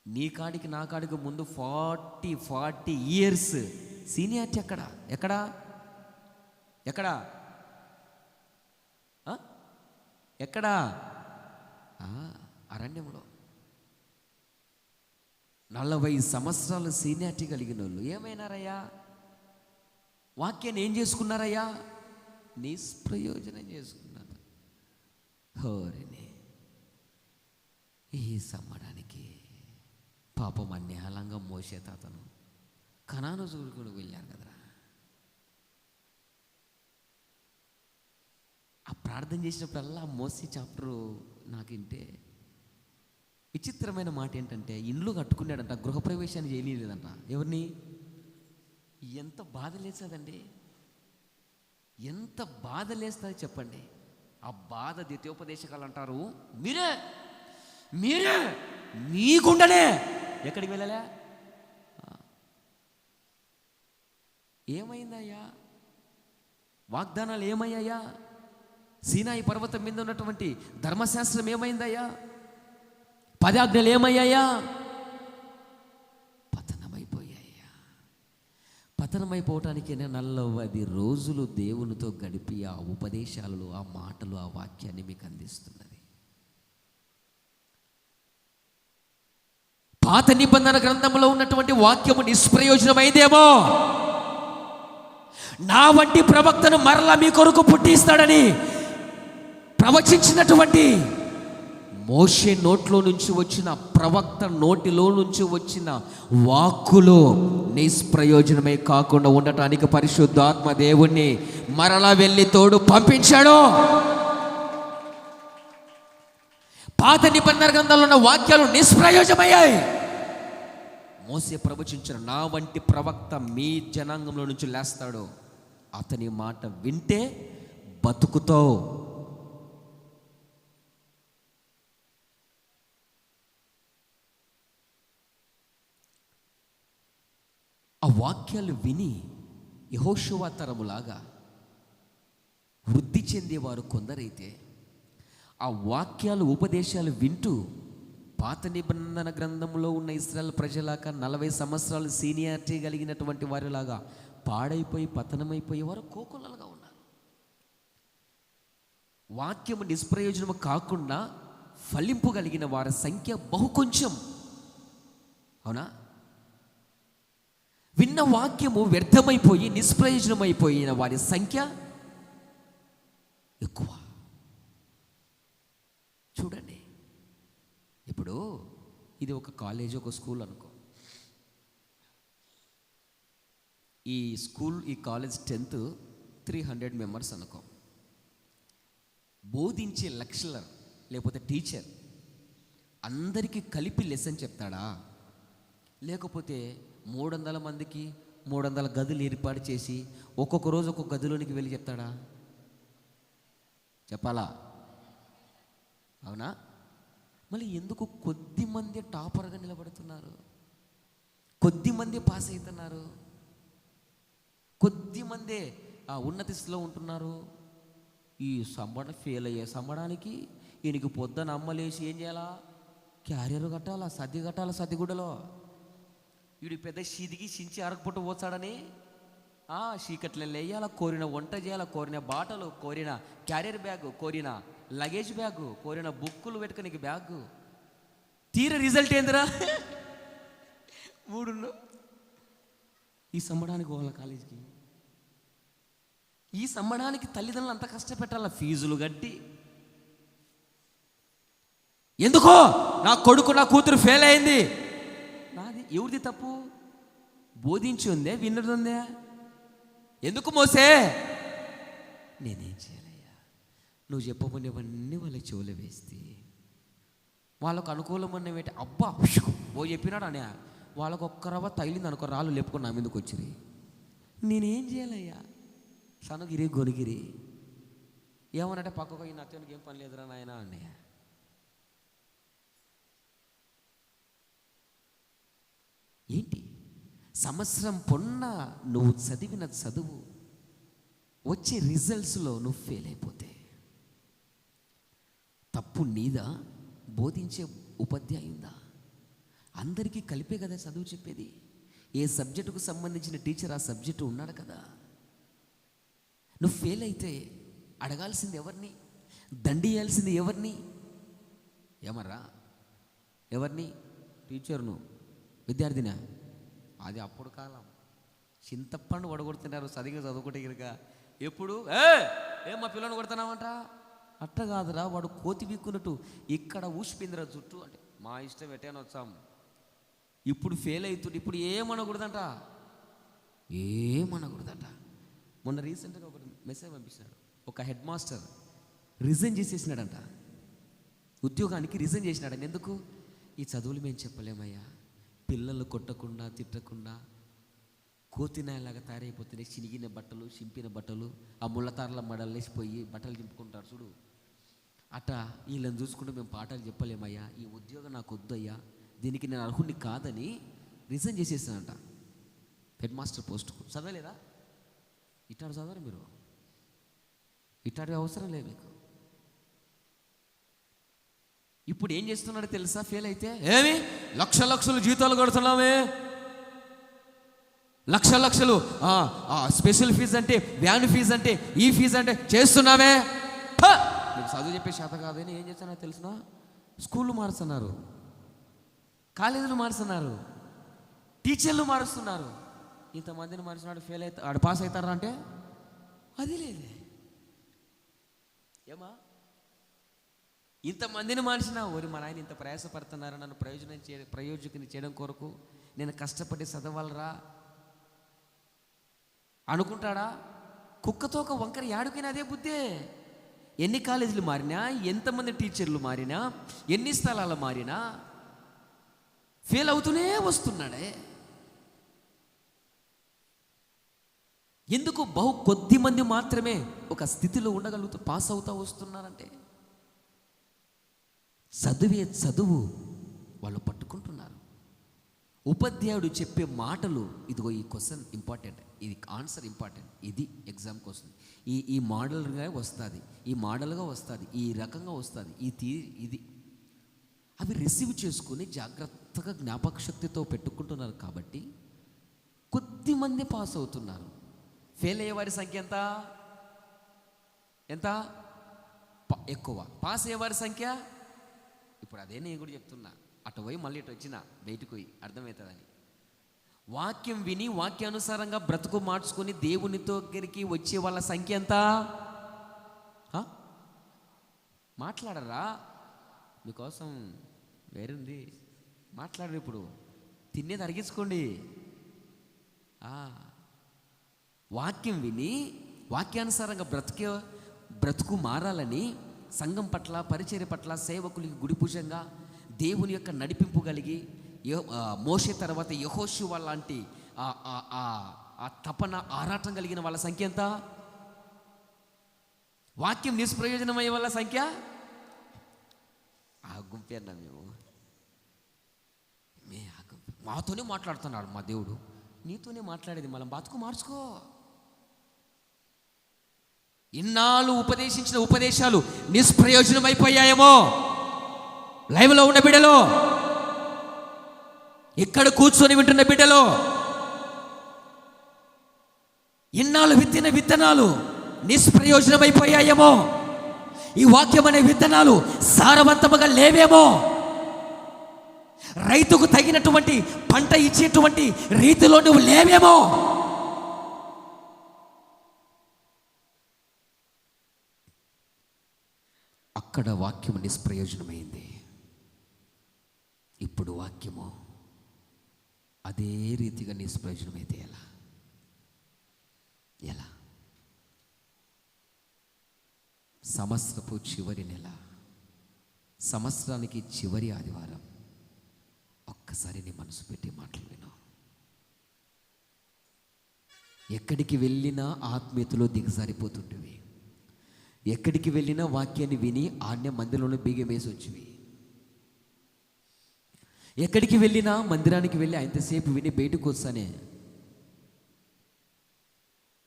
నీ కాడికి నా కాడికి ముందు 40 ఇయర్స్ సీనియారిటీ. ఎక్కడా? అరణ్యంలో 40 సంవత్సరాలు సీనియారిటీ కలిగిన వాళ్ళు ఏమైనారయ్యా? వాక్యాన్ని ఏం చేసుకున్నారయ్యా? నిష్ప్రయోజనం చేసుకున్నారు. హోరిని ఈ సమ్మడానికి పాపం అన్యాలంగా మోసే తాతను కనాను చూడుకుని వెళ్ళారు కదరా. ఆ ప్రార్థన చేసినప్పుడల్లా మోసే చాప్టరు నాకింటే విచిత్రమైన మాట ఏంటంటే, ఇండ్లు కట్టుకున్నాడంట, గృహప్రవేశాన్ని చేయలేదంట. ఎవరిని? ఎంత బాధ లేస్తుందండి, ఎంత బాధ లేస్తుంది చెప్పండి. ఆ బాధ ద్వితీయోపదేశకాలు అంటారు, మీరే మీకుండనే ఎక్కడికి వెళ్ళలే? ఏమైందయ్యా? వాగ్దానాలు ఏమయ్యాయా? సీనాయి పర్వతం మీద ఉన్నటువంటి ధర్మశాస్త్రం ఏమైందయ్యా? 10 ఆజ్ఞలు ఏమయ్యాయా? పతనమైపోవటానికి 40 రోజులు దేవునితో గడిపి ఆ ఉపదేశాలలో, ఆ మాటలు, ఆ వాక్యాన్ని మీకు అందిస్తున్నది. పాత నిబంధన గ్రంథంలో ఉన్నటువంటి వాక్యము నిష్ప్రయోజనమైందేమో, నా వంటి ప్రవక్తను మరలా మీ కొరకు పుట్టిస్తాడని ప్రవచించినటువంటి మోషే నోట్లో నుంచి వచ్చిన, ప్రవక్త నోటిలో నుంచి వచ్చిన వాక్కులు నిష్ప్రయోజనమై కాకుండా ఉండటానికి పరిశుద్ధాత్మ దేవుణ్ణి మరలా వెళ్ళి తోడు పంపించాడు. పాత నిబంధన గ్రంథంలో ఉన్న వాక్యాలు నిష్ప్రయోజనమయ్యాయి. మోసే ప్రవచించిన నా వంటి ప్రవక్త మీ జనాంగంలో నుంచి లేస్తాడు, అతని మాట వింటే బతుకుతావు. ఆ వాక్యాలు విని యెహోషువ తరములాగా వృద్ధి చెందేవారు కొందరైతే, ఆ వాక్యాలు ఉపదేశాలు వింటూ పాత నిబంధన గ్రంథంలో ఉన్న ఇశ్రాయేల్ ప్రజలాగా 40 సంవత్సరాలు సీనియారిటీ కలిగినటువంటి వారిలాగా పాడైపోయి పతనమైపోయేవారు కోకొల్లలుగా ఉన్నారు. వాక్యము నిష్ప్రయోజనము కాకుండా ఫలింపు కలిగిన వారి సంఖ్య బహు కొంచెం. అవునా? విన్న వాక్యము వ్యర్థమైపోయి నిష్ప్రయోజనమైపోయిన వారి సంఖ్య ఎక్కువ. చూడండి, ఇప్పుడు ఇది ఒక కాలేజ్, ఒక స్కూల్ అనుకో. ఈ కాలేజ్ 10th 300 మెంబర్స్ అనుకో. బోధించే లెక్చరర్ లేకపోతే టీచర్ అందరికీ కలిపి లెసన్ చెప్తాడా? లేకపోతే 300 మందికి 300 గదులు ఏర్పాటు చేసి ఒక్కొక్క రోజు ఒక్కొక్క గదిలోనికి వెళ్ళి చెప్తాడా? చెప్పాలా? అవునా? మళ్ళీ ఎందుకు కొద్ది మంది టాపర్గా నిలబడుతున్నారు, కొద్ది మంది పాస్ అవుతున్నారు, కొద్ది మందే ఉన్నత స్థితిలో ఉంటున్నారు? ఈ ఫెయిల్ అయ్యే సంబడానికి ఈయనకి పొద్దున అమ్మలేసి ఏం చేయాలా? క్యారియర్ కట్టాలా, సర్ది కట్టాలా, సర్దిగుడ్డలో. వీడి పెద్ద సిదిగి సించి అరగపుట్టు పోతాడని చీకట్లో వేయాల, కోరిన వంట చేయాల, కోరిన బాటలు, కోరిన క్యారియర్ బ్యాగు, కోరిన లగేజ్ బ్యాగు, కోరిన బుక్కులు పెట్టుకోనికి బ్యాగు. తీర రిజల్ట్ ఏందిరా? 3 ఈ సమ్మడానికి పోవాల కాలేజీకి. ఈ సమ్మడానికి తల్లిదండ్రులు అంత కష్టపెట్టాల, ఫీజులు కట్టి. ఎందుకో నా కొడుకు నా కూతురు ఫెయిల్ అయింది, నాది ఎవరిది తప్పు? బోధించి ఉందే, విన్నది ఉందే? ఎందుకు మోసే? నేనేం చేయాలయ్యా? నువ్వు చెప్పమనేవన్నీ వాళ్ళకి చెవులు వేస్తే వాళ్ళకు అనుకూలమన్నవేంటి? అబ్బా ఓ చెప్పినాడు అనే వాళ్ళకు ఒక్కరవ్వ తగిలింది అనుకో, రాళ్ళు లేపుకొని నా మీదకి వచ్చిరి. నేనేం చేయాలయ్యా? సనుగిరి గొనిగిరి ఏమనంటే పక్కకు ఈ నత్యానికి ఏం పని లేదురా నాయన అన్నయ్య. ఏంటి సంవత్సరం పొన్న నువ్వు చదివిన చదువు వచ్చే రిజల్ట్స్లో నువ్వు ఫెయిల్ అయిపోతే తప్పు నీదా? బోధించే ఉపాధ్యాయుందా? అందరికీ కలిపే కదా చదువు చెప్పేది. ఏ సబ్జెక్టుకు సంబంధించిన టీచర్ ఆ సబ్జెక్టు ఉన్నాడు కదా. నువ్వు ఫెయిల్ అయితే అడగాల్సింది ఎవరిని? దండియాల్సింది ఎవరిని? ఏమర్రా? ఎవరిని? టీచర్ను, విద్యార్థినా? అది అప్పుడు కాలం. చింతపండు వడగొడుతున్నారు సరిగ్గా చదువుకుంటే కనుక. ఎప్పుడు ఏం మా పిల్లని కొడుతున్నామంట? అట్ట కాదురా, వాడు కోతి వీక్కున్నట్టు ఇక్కడ ఊసిపోయిందిరా జుట్టు అంటే మా ఇష్టం ఎట్టేనా వచ్చాం. ఇప్పుడు ఫెయిల్ అవుతుంటే ఇప్పుడు ఏమనకూడదంట, ఏమనకూడదంట. మొన్న రీసెంట్గా ఒక మెసేజ్ పంపించాడు, ఒక హెడ్ మాస్టర్ రిజైన్ చేసేసినాడంట, ఉద్యోగానికి రిజైన్ చేసినాడు. ఎందుకు? ఈ చదువులు మేము చెప్పలేమయ్యా, పిల్లలు కొట్టకుండా తిట్టకుండా కోతినాయలాగా తయారైపోతున్నాయి. చినిగిన బట్టలు, చింపిన బట్టలు, ఆ ముళ్ళతారల మడలేసిపోయి బట్టలు చింపుకుంటారు చూడు, అట్ట వీళ్ళని చూసుకుంటూ మేము పాఠాలు చెప్పలేమయ్యా, ఈ ఉద్యోగం నాకు వద్దయ్యా, దీనికి నేను అర్హుడిని కాదని రిజైన్ చేసేసానంట హెడ్ మాస్టర్ పోస్టుకు. చదవలేదా? ఇట్టాడు చదవరు మీరు, ఇట్టాడు అవసరం లేదు మీకు. ఇప్పుడు ఏం చేస్తున్నాడో తెలుసా? ఫెయిల్ అయితే ఏమి లక్షలు జీతాలు కడుతున్నామే, లక్షలు స్పెషల్ ఫీజు అంటే, వ్యాన్ ఫీజు అంటే, ఈ ఫీజు అంటే చేస్తున్నామే. మీకు చదువు చెప్పే శాత కాదని ఏం చేస్తున్నా తెలిసిన? స్కూళ్ళు మారుస్తున్నారు. కాలేజీలు మారుస్తున్నారు, టీచర్లు మారుస్తున్నారు. ఇంతమందిని మార్చినాడు ఫెయిల్ అవుతా ఆడు పాస్ అవుతారా అంటే అది లేదే. ఏమా ఇంతమందిని మార్చినా ఓరి మా నాయన ఇంత ప్రయాసపడుతున్నారు, నన్ను ప్రయోజకుని చేయడం కొరకు నేను కష్టపడి చదవాలరా అనుకుంటాడా? కుక్కతో ఒక వంకర యాడుకైనా అదే బుద్ధే. ఎన్ని కాలేజీలు మారినా, ఎంతమంది టీచర్లు మారినా, ఎన్ని స్థలాలు మారినా ఫెయిల్ అవుతూనే వస్తున్నాడే. ఎందుకు? బహు కొద్ది మంది మాత్రమే ఒక స్థితిలో ఉండగలుగుతూ పాస్ అవుతా వస్తున్నారంటే చదువు వాళ్ళు పట్టుకుంటున్నారు. ఉపాధ్యాయుడు చెప్పే మాటలు, ఇదిగో ఈ క్వశ్చన్ ఇంపార్టెంట్, ఇది ఆన్సర్ ఇంపార్టెంట్, ఇది ఎగ్జామ్కి వస్తుంది, ఈ మోడల్గా వస్తుంది, ఈ మోడల్గా వస్తుంది, ఈ రకంగా వస్తుంది, ఇది అవి రిసీవ్ చేసుకుని జాగ్రత్తగా జ్ఞాపక శక్తితో పెట్టుకుంటున్నారు. కాబట్టి కొద్దిమంది పాస్ అవుతున్నారు. ఫెయిల్ అయ్యేవారి సంఖ్య ఎంత? ఎక్కువ. పాస్ అయ్యేవారి సంఖ్య ఇప్పుడు అదే నేను కూడా చెప్తున్నా. అటు పోయి మళ్ళీ ఇటు వచ్చిన బయటకు పోయి అర్థమవుతుందని. వాక్యం విని వాక్యానుసారంగా బ్రతుకు మార్చుకొని దేవుని దగ్గరికి వచ్చే వాళ్ళ సంఖ్య ఎంత? మాట్లాడరా? మీకోసం వేరుంది, మాట్లాడరు. ఇప్పుడు తినేది అరిగించుకోండి. వాక్యం విని వాక్యానుసారంగా బ్రతుకు మారాలని సంఘం పట్ల, పరిచర్య పట్ల, సేవకులకి గుడిపూజంగా దేవుని యొక్క నడిపింపు కలిగి మోషే తర్వాత యెహోషువ లాంటి ఆ తపన, ఆరాటం కలిగిన వాళ్ళ సంఖ్య ఎంత? వాక్యం నిష్ప్రయోజనమయ్యే వాళ్ళ సంఖ్య ఆ గుంపే అన్నా మాతోనే మాట్లాడుతున్నాడు మా దేవుడు. నీతోనే మాట్లాడేది, మనం బతుకు మార్చుకో. ఇన్నాళ్ళు ఉపదేశించిన ఉపదేశాలు నిష్ప్రయోజనమైపోయాయేమో. లైవ్లో ఉన్న బిడ్డలో, ఇక్కడ కూర్చొని వింటున్న బిడ్డలో, ఇన్నాళ్ళు విత్తిన విత్తనాలు నిష్ప్రయోజనమైపోయాయేమో. ఈ వాక్యం అనే విత్తనాలు సారవంతముగా లేవేమో. రైతుకు తగినటువంటి పంట ఇచ్చేటువంటి రీతిలో నువ్వు లేవేమో. అక్కడ వాక్యము నిష్ప్రయోజనమైంది. ఇప్పుడు వాక్యము అదే రీతిగా నిష్ప్రయోజనమైతే ఎలా? సంవత్సరపు చివరి నెల, సంవత్సరానికి చివరి ఆదివారం, ఒక్కసారి నీ మనసు పెట్టి మాటలు విను. ఎక్కడికి వెళ్ళినా ఆత్మీయతలో దిగజారిపోతుంటివి. ఎక్కడికి వెళ్ళినా వాక్యాన్ని విని ఆజ్ఞ మందిరంలో బీగం వేసి వచ్చివి. ఎక్కడికి వెళ్ళినా మందిరానికి వెళ్ళి ఎంతసేపు విని బయటకు వస్తానే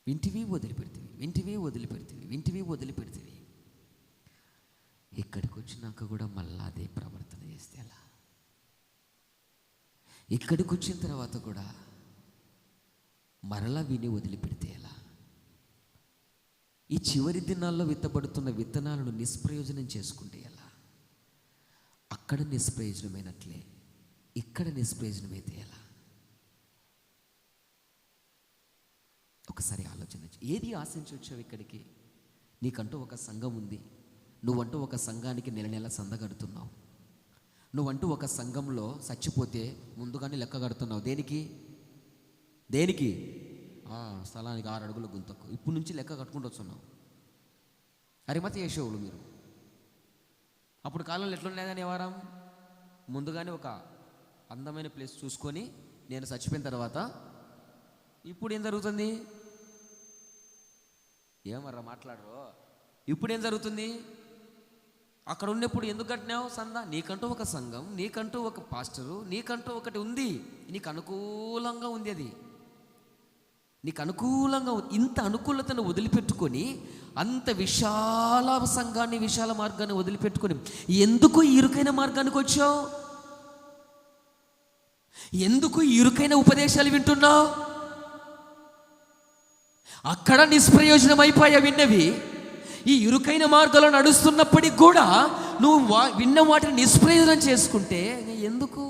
వింటివి వదిలిపెడితివి. ఇక్కడికి వచ్చినాక కూడా మళ్ళా అదే ప్రవర్తన చేస్తే ఎలా? ఇక్కడికి వచ్చిన తర్వాత కూడా మరలా విని వదిలిపెడితే ఎలా? ఈ చివరి దినాల్లో విత్తబడుతున్న విత్తనాలను నిష్ప్రయోజనం చేసుకుంటే ఎలా? అక్కడ నిష్ప్రయోజనమైనట్లే ఇక్కడ నిష్ప్రయోజనమైతే ఎలా? ఒకసారి ఆలోచన. ఏది ఆశించి వచ్చావు ఇక్కడికి? నీకంటూ ఒక సంఘం ఉంది. నువ్వంటూ ఒక సంఘానికి నెల సంద కడుతున్నావు. నువ్వంటూ ఒక సంఘంలో చచ్చిపోతే ముందుగానే లెక్క కడుతున్నావు. దేనికి? స్థలానికి 6 అడుగుల గుంతకు ఇప్పుడు నుంచి లెక్క కట్టుకుంటూ వస్తున్నావు. అరిమతి చేసేవాళ్ళు మీరు. అప్పుడు కాలంలో ఎట్లుండేదని వారం ముందుగానే ఒక అందమైన ప్లేస్ చూసుకొని నేను చచ్చిపోయిన తర్వాత ఇప్పుడు ఏం జరుగుతుంది? ఏమర్రా మాట్లాడరు? ఇప్పుడు ఏం జరుగుతుంది? అక్కడ ఉన్నప్పుడు ఎందుకు కట్టినావు సందా? నీకంటూ ఒక సంఘం, నీకంటూ ఒక పాస్టరు, నీకంటూ ఒకటి ఉంది. నీకు అనుకూలంగా ఉంది. అది నీకు అనుకూలంగా ఇంత అనుకూలతను వదిలిపెట్టుకొని, అంత విశాల సంఘాన్ని, విశాల మార్గాన్ని వదిలిపెట్టుకొని ఎందుకు ఇరుకైన మార్గానికి వచ్చావు? ఎందుకు ఇరుకైన ఉపదేశాలు వింటున్నావు? అక్కడ నిష్ప్రయోజనం అయిపోయా విన్నవి. ఈ ఇరుకైన మార్గంలో నడుస్తున్నప్పటికి కూడా నువ్వు విన్న వాటిని నిష్ప్రయోజనం చేసుకుంటే ఎందుకు?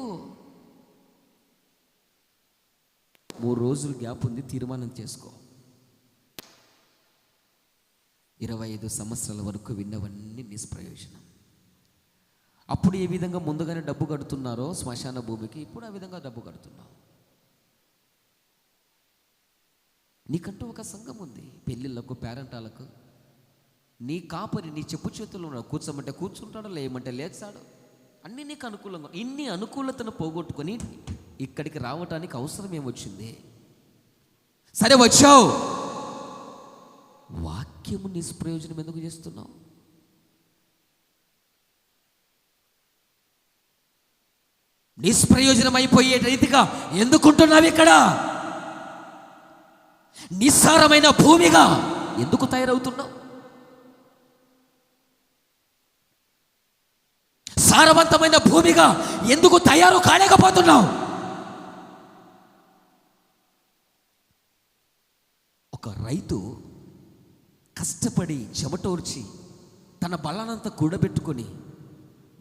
3 రోజులు గ్యాప్ ఉంది, తీర్మానం చేసుకో. 25 సంవత్సరాల వరకు విన్నవన్నీ నిష్ప్రయోజనం. అప్పుడు ఏ విధంగా ముందుగానే డబ్బు కడుతున్నారో శ్మశాన భూమికి, ఇప్పుడు ఆ విధంగా డబ్బు కడుతున్నావు. నీకంటూ ఒక సంఘం ఉంది, పెళ్ళిళ్ళకు, పేరెంటాలకు. నీ కాపరి నీ చెప్పు చేతుల్లో ఉన్నాడు. కూర్చోమంటే కూర్చుంటాడు, లేయమంటే లేచాడు. అన్నీ నీకు అనుకూలంగా. ఇన్ని అనుకూలతను పోగొట్టుకొని ఇక్కడికి రావటానికి అవసరం ఏమొచ్చింది? సరే వచ్చావు, వాక్యము నిష్ప్రయోజనం ఎందుకు చేస్తున్నావు? నిష్ప్రయోజనం అయిపోయే రీతిగా ఎందుకుంటున్నావు? ఇక్కడ నిస్సారమైన భూమిగా ఎందుకు తయారవుతున్నావు? సారవంతమైన భూమిగా ఎందుకు తయారు కాలేకపోతున్నావు? ఒక రైతు కష్టపడి చెమటోర్చి తన బలానంతా కూడబెట్టుకొని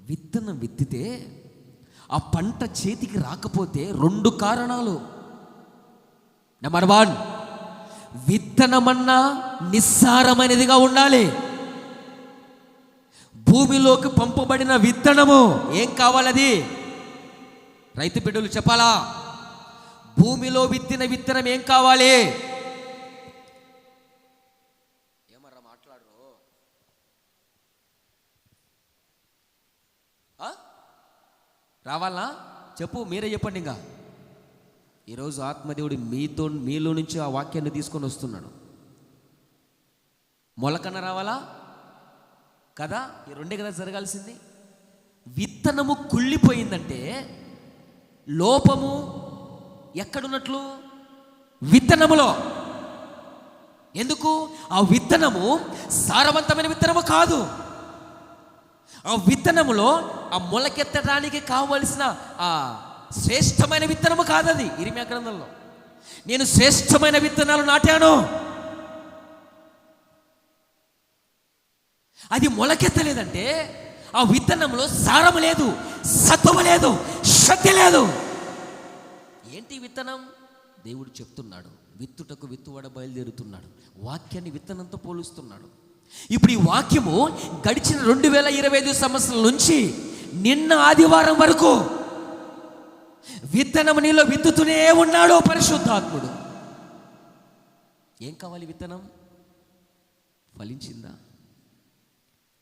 విత్తనం విత్తితే ఆ పంట చేతికి రాకపోతే 2 కారణాలు. నెంబర్ 1, విత్తనమన్నా నిస్సారమైనదిగా ఉండాలి. భూమిలోకి పంపబడిన విత్తనము ఏం కావాలది? రైతు బిడ్డలు చెప్పాలా? భూమిలో విత్తిన విత్తనం ఏం కావాలి? ఏమర్రా మాట్లాడరు? రావాలా? చెప్పు, మీరే చెప్పండి. ఇంకా ఈరోజు ఆత్మదేవుడు మీలో నుంచి ఆ వాక్యాన్ని తీసుకొని వస్తున్నాడు. మొలకన్న రావాలా కదా? ఈ 2 కదా జరగాల్సింది. విత్తనము కుళ్ళిపోయిందంటే లోపము ఎక్కడున్నట్లు? విత్తనములో. ఎందుకు? ఆ విత్తనము సారవంతమైన విత్తనము కాదు. ఆ విత్తనములో ఆ మొలకెత్తడానికి కావలసిన ఆ శ్రేష్టమైన విత్తనము కాదది. ఇర్మీయా గ్రంథంలో నేను శ్రేష్టమైన విత్తనాలు నాటాను, అది మొలకెత్తలేదంటే ఆ విత్తనంలో సారము లేదు, సత్వము లేదు, శక్తి లేదు. ఏంటి విత్తనం? దేవుడు చెప్తున్నాడు, విత్తుటకు విత్తువాడ బయలుదేరుతున్నాడు. వాక్యాన్ని విత్తనంతో పోలుస్తున్నాడు. ఇప్పుడు ఈ వాక్యము గడిచిన 2025 సంవత్సరాల నుంచి నిన్న ఆదివారం వరకు విత్తనం నీలో విత్తుతూనే ఉన్నాడు పరిశుద్ధాత్ముడు. ఏం కావాలి? విత్తనం ఫలించిందా?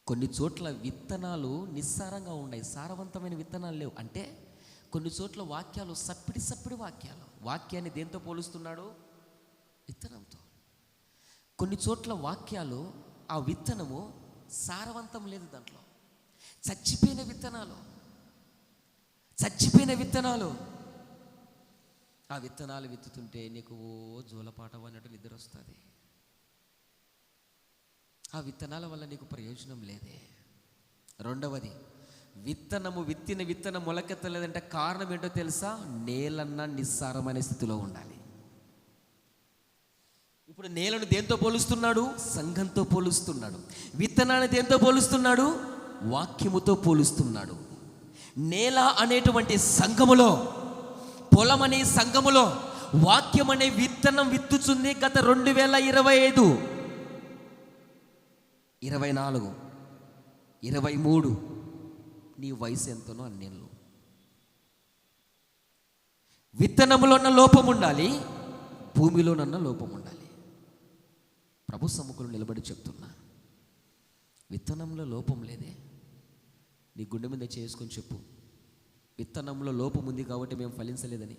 కొన్ని చోట్ల విత్తనాలు నిస్సారంగా ఉన్నాయి, సారవంతమైన విత్తనాలు లేవు. అంటే కొన్ని చోట్ల వాక్యాలు సప్పిడి వాక్యాలు. వాక్యాన్ని దేంతో పోలుస్తున్నాడు? విత్తనంతో. కొన్ని చోట్ల వాక్యాలు, ఆ విత్తనము సారవంతం లేదు, దాంట్లో చచ్చిపోయిన విత్తనాలు. ఆ విత్తనాలు విత్తుతుంటే నీకు జోలపాటం అన్నట్టు నిద్ర వస్తుంది. ఆ విత్తనాల వల్ల నీకు ప్రయోజనం లేదే. 2వది, విత్తిన విత్తనం మొలకెత్తలేదంటే కారణం ఏంటో తెలుసా? నేలన్న నిస్సారమైన స్థితిలో ఉండాలి. ఇప్పుడు నేలను దేంతో పోలుస్తున్నాడు? సంఘంతో పోలుస్తున్నాడు. విత్తనాన్ని దేంతో పోలుస్తున్నాడు? వాక్యముతో పోలుస్తున్నాడు. నేల అనేటువంటి సంఘములో, పొలం అనే సంఘములో వాక్యం అనే విత్తనం విత్తుచుంది. గత 2025, 24, 23 నీ వయసు ఎంతనో అన్నేళ్ళు. విత్తనములోన్న లోపం ఉండాలి, భూమిలోనన్న లోపం ఉండాలి. ప్రభు సముఖంలో నిలబడి చెప్తున్నా, విత్తనంలో లోపం లేదే. నీ గుండె మీద చేసుకొని చెప్పు, విత్తనంలో లోపం ఉంది కాబట్టి మేము ఫలించలేదని.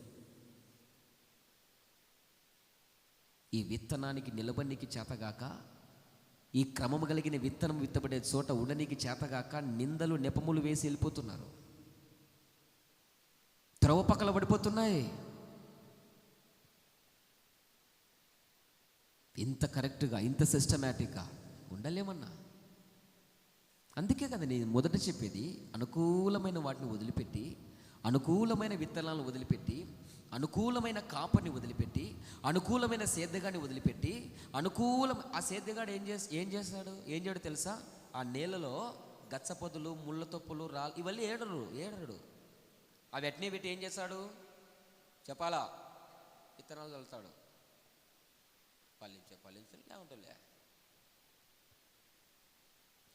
ఈ విత్తనానికి నిలబడికి చేతగాక, ఈ క్రమము కలిగిన విత్తనం విత్తబడే చోట ఉండనికి చేతగాక నిందలు నెపములు వేసి వెళ్ళిపోతున్నారు. త్రవ పక్కల పడిపోతున్నాయి. ఇంత కరెక్ట్గా, ఇంత సిస్టమేటిక్గా ఉండలేమన్నా. అందుకే కదా నేను మొదట చెప్పేది, అనుకూలమైన వాటిని వదిలిపెట్టి, అనుకూలమైన విత్తనాలను వదిలిపెట్టి, అనుకూలమైన కాపర్ని వదిలిపెట్టి, అనుకూలమైన సేద్యగాడిని వదిలిపెట్టి, ఆ సేద్యగాడు ఏం చేశాడు తెలుసా? ఆ నేలలో గచ్చపొదలు, ముళ్ళ తొప్పులు, రాళ్ళు ఇవన్నీ ఏడరు. అవి అట్నే పెట్టి ఏం చేశాడు చెప్పాలా? విత్తనాలు చల్లుతాడు, ఫలించలే లేకుంటలే.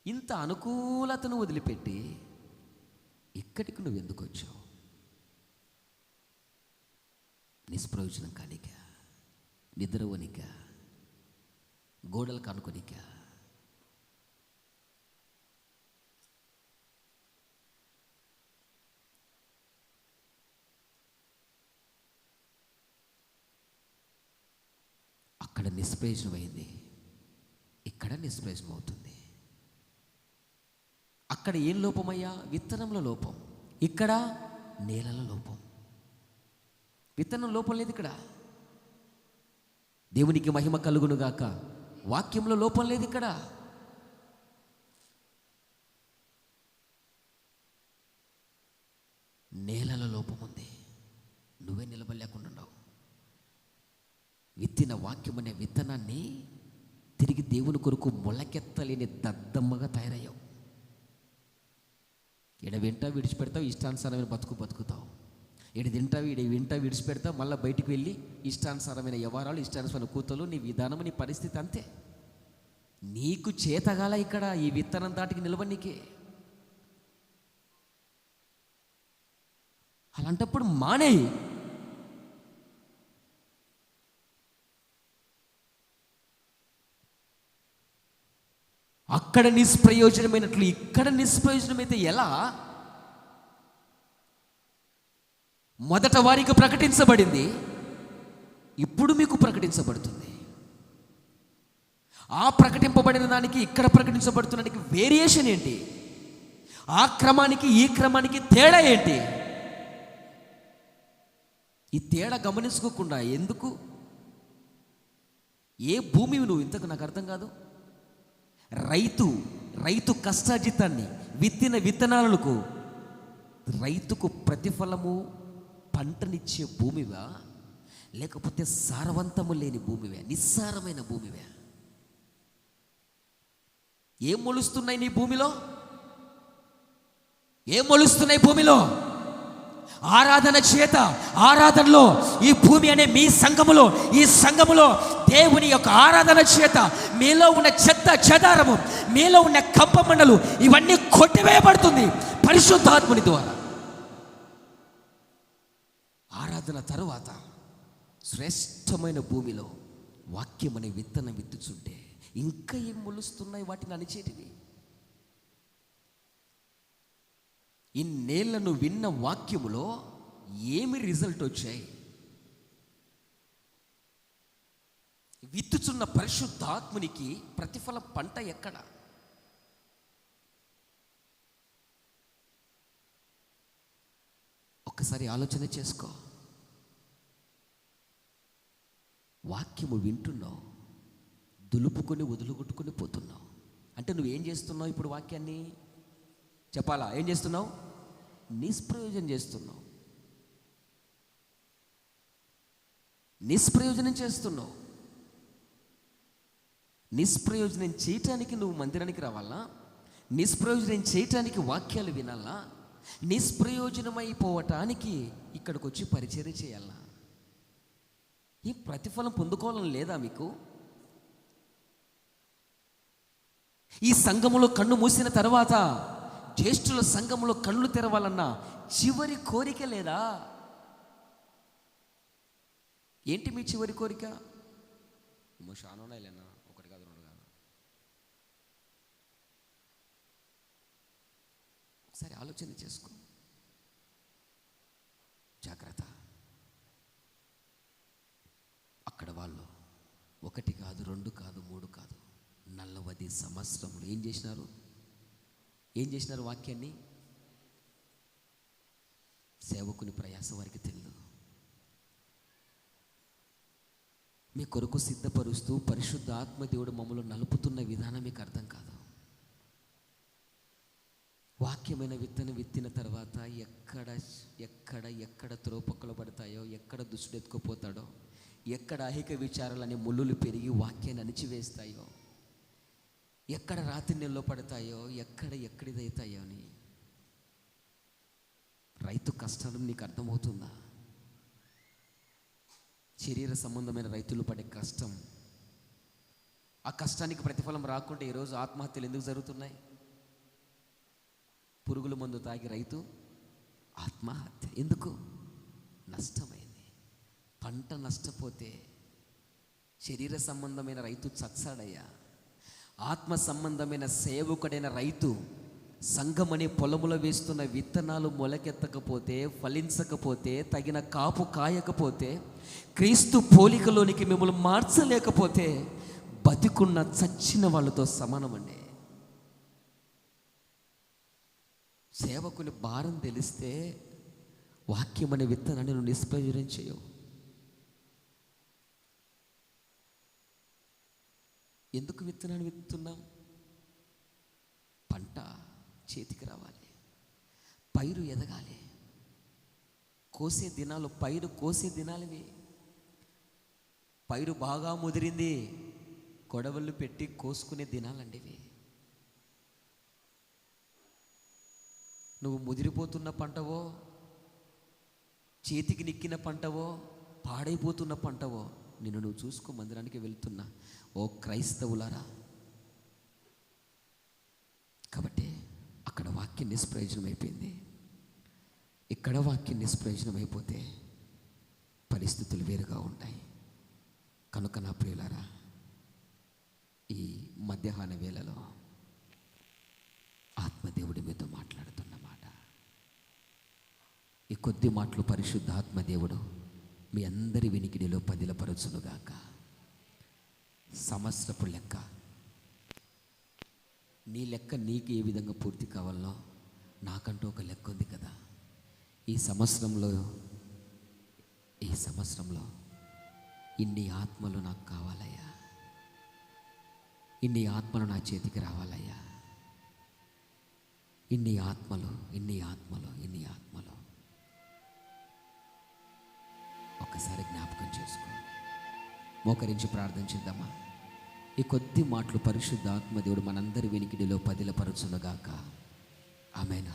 ఇంత అనుకూలతను వదిలిపెట్టి ఇక్కడికి నువ్వు ఎందుకు వచ్చావు? నిష్ప్రయోజనం కానిక, నిద్రవనిక, గోడలు కానుకొనిక. అక్కడ నిష్ప్రయోజనమైంది, ఇక్కడ నిష్ప్రయోజనం అవుతుంది. అక్కడ ఏం లోపమయ్యా? విత్తనంలో లోపం. ఇక్కడ నేలలో లోపం. విత్తనం లోపం లేదు ఇక్కడ. దేవునికి మహిమ కలుగును గాక. వాక్యంలో లోపం లేదు ఇక్కడ. నేలలో లోపం ఉంది. నువ్వే నిలబడలేకుండా ఉన్నావు. విత్తిన వాక్యం అనే విత్తనాన్ని తిరిగి దేవుని కొరకు మొలకెత్తలేని దద్దమ్మగా తయారయ్యావు. ఈడ వింటా విడిచిపెడతావు, ఇష్టానుసారమైన బతుకుతావు. ఈడ తింటావు, ఈడ వింటా విడిచిపెడతావు, మళ్ళీ బయటికి వెళ్ళి ఇష్టానుసారమైన వ్యవహారాలు, ఇష్టానుసారమైన కూతలు, నీ విధానం, నీ పరిస్థితి అంతే. నీకు చేతగాల ఇక్కడ ఈ విత్తనం దాటికి నిలవనీకే. అలాంటప్పుడు మానేయి. అక్కడ నిష్ప్రయోజనమైనట్లు ఇక్కడ నిష్ప్రయోజనమైతే ఎలా? మొదట వారికి ప్రకటించబడింది, ఇప్పుడు మీకు ప్రకటించబడుతుంది. ఆ ప్రకటింపబడిన దానికి ఇక్కడ ప్రకటించబడుతున్నానికి వేరియేషన్ ఏంటి? ఆ క్రమానికి ఈ క్రమానికి తేడా ఏంటి? ఈ తేడా గమనించుకోకుండా ఎందుకు? ఏ భూమి నువ్వు? ఇంతకు నాకు అర్థం కాదు. రైతు కష్టార్జితాన్ని, విత్తిన విత్తనాలకు రైతుకు ప్రతిఫలము పంటనిచ్చే భూమివా, లేకపోతే సారవంతము లేని భూమివే, నిస్సారమైన భూమివే? ఏం మొలుస్తున్నాయి నీ భూమిలో? ఏం మొలుస్తున్నాయి భూమిలో? ఆరాధన చేత, ఆరాధనలో ఈ భూమి అనే మీ సంఘములో, ఈ సంఘములో దేవుని యొక్క ఆరాధన చేత మీలో ఉన్న చెత్త చెదారము, మీలో ఉన్న కంప మండలు ఇవన్నీ కొట్టివేయబడుతుంది పరిశుద్ధాత్ముని ద్వారా. ఆరాధన తరువాత శ్రేష్టమైన భూమిలో వాక్యం అనే విత్తనం విత్తుచుంటే ఇంకా ఏం మొలుస్తున్నాయి వాటిని అనిచేటివి? ఇన్నేళ్లను విన్న వాక్యములో ఏమి రిజల్ట్ వచ్చాయి? విత్తుచున్న పరిశుద్ధాత్మునికి ప్రతిఫల పంట ఎక్కడ? ఒక్కసారి ఆలోచన చేసుకో. వాక్యము వింటున్నావు, దులుపుకొని వదులుగొట్టుకొని పోతున్నావు. అంటే నువ్వేం చేస్తున్నావు? ఇప్పుడు వాక్యాన్ని చెప్పాలా? ఏం చేస్తున్నావు? నిష్ప్రయోజనం చేస్తున్నావు. నిష్ప్రయోజనం చేస్తున్నావు. నిష్ప్రయోజనం చేయటానికి నువ్వు మందిరానికి రావాలా? నిష్ప్రయోజనం చేయటానికి వాక్యాలు వినాలా? నిష్ప్రయోజనమైపోవటానికి ఇక్కడికి వచ్చి పరిచర్య చేయాలా? ఈ ప్రతిఫలం పొందుకోవాలని లేదా మీకు? ఈ సంఘములో కన్ను మూసిన తర్వాత జ్యేష్ఠుల సంఘములో కళ్ళు తెరవాలన్న చివరి కోరిక లేదా? ఏంటి మీ చివరి కోరిక? షానున్నాయిలేనా? ఒకటి కాదు, రెండు కాదు. ఒకసారి ఆలోచన చేసుకో. జాగ్రత్త. అక్కడ వాళ్ళు ఒకటి కాదు, రెండు కాదు, మూడు కాదు, 40 సంవత్సరములు ఏం చేసినారు? వాక్యాన్ని? సేవకుని ప్రయాస వారికి తెలియదు. మీ కొరకు సిద్ధపరుస్తూ పరిశుద్ధ ఆత్మదేవుడు మమ్మల్ని నలుపుతున్న విధానం మీకు అర్థం కాదు. వాక్యమైన విత్తనం విత్తిన తర్వాత ఎక్కడ త్రోపక్కలు పడతాయో, ఎక్కడ దుష్టుడు ఎత్తుకుపోతాడో, ఎక్కడ అహిక విచారాలనే ముళ్ళులు పెరిగి వాక్యాన్ని అణిచివేస్తాయో, ఎక్కడ రాత్రి నెలలో పడతాయో, ఎక్కడిదైతాయో అని రైతు కష్టాలు నీకు అర్థమవుతుందా? శరీర సంబంధమైన రైతులు పడే కష్టం, ఆ కష్టానికి ప్రతిఫలం రాకుంటే ఈరోజు ఆత్మహత్యలు ఎందుకు జరుగుతున్నాయి? పురుగుల మందు తాగి రైతు ఆత్మహత్య. ఎందుకు? నష్టమైంది. పంట నష్టపోతే శరీర సంబంధమైన రైతు చచ్చాడయ్యా. ఆత్మ సంబంధమైన సేవకుడైన రైతు సంఘమనే పొలములో వేస్తున్న విత్తనాలు మొలకెత్తకపోతే, ఫలించకపోతే, తగిన కాపు కాయకపోతే, క్రీస్తు పోలికలోనికి మిమ్మల్ని మార్చలేకపోతే బతికున్న చచ్చిన వాళ్ళతో సమానమండి. సేవకుని భారం తెలిస్తే వాక్యం అనే విత్తనాన్ని నువ్వు నిష్ప్రయోజనం చేయవు. ఎందుకు విత్తనాన్ని విత్తుతున్నాం? పంట చేతికి రావాలి, పైరు ఎదగాలి. కోసే దినాలు, పైరు కోసే దినాలవి. పైరు బాగా ముదిరింది, కొడవళ్ళు పెట్టి కోసుకునే దినాలండి ఇవి. నువ్వు ముదిరిపోతున్న పంటవో, చేతికి నిక్కిన పంటవో, పాడైపోతున్న పంటవో నిన్ను నువ్వు చూసుకో. మందిరానికి వెళ్తున్నా ఓ క్రైస్తవులారా. కాబట్టి అక్కడ వాక్యం నిష్ప్రయోజనం అయిపోయింది, ఇక్కడ వాక్యం నిష్ప్రయోజనం అయిపోతే పరిస్థితులు వేరుగా ఉంటాయి. కనుక నా ప్రియులారా, ఈ మధ్యాహ్న వేళలో ఆత్మదేవుడి మీతో మాట్లాడుతున్న మాట, ఈ కొద్ది మాటలు పరిశుద్ధ ఆత్మదేవుడు మీ అందరి వినికిడిలో పదిలపరచునుగాక. సంవత్సరపు లెక్క, నీ లెక్క నీకు ఏ విధంగా పూర్తి కావాలో నాకంటూ ఒక లెక్క ఉంది కదా. ఈ సంవత్సరంలో ఇన్ని ఆత్మలు నాకు కావాలయ్యా, ఇన్ని ఆత్మలు నా చేతికి రావాలయ్యా, ఇన్ని ఆత్మలు. ఒక్కసారి జ్ఞాపకం చేసుకో, మోకరించి ప్రార్థన చేద్దామా? ఈ కొద్ది మాటలు పరిశుద్ధ ఆత్మదేవుడు మనందరి వినికిడిలో పదిలపరచునుగాక. ఆమేన్.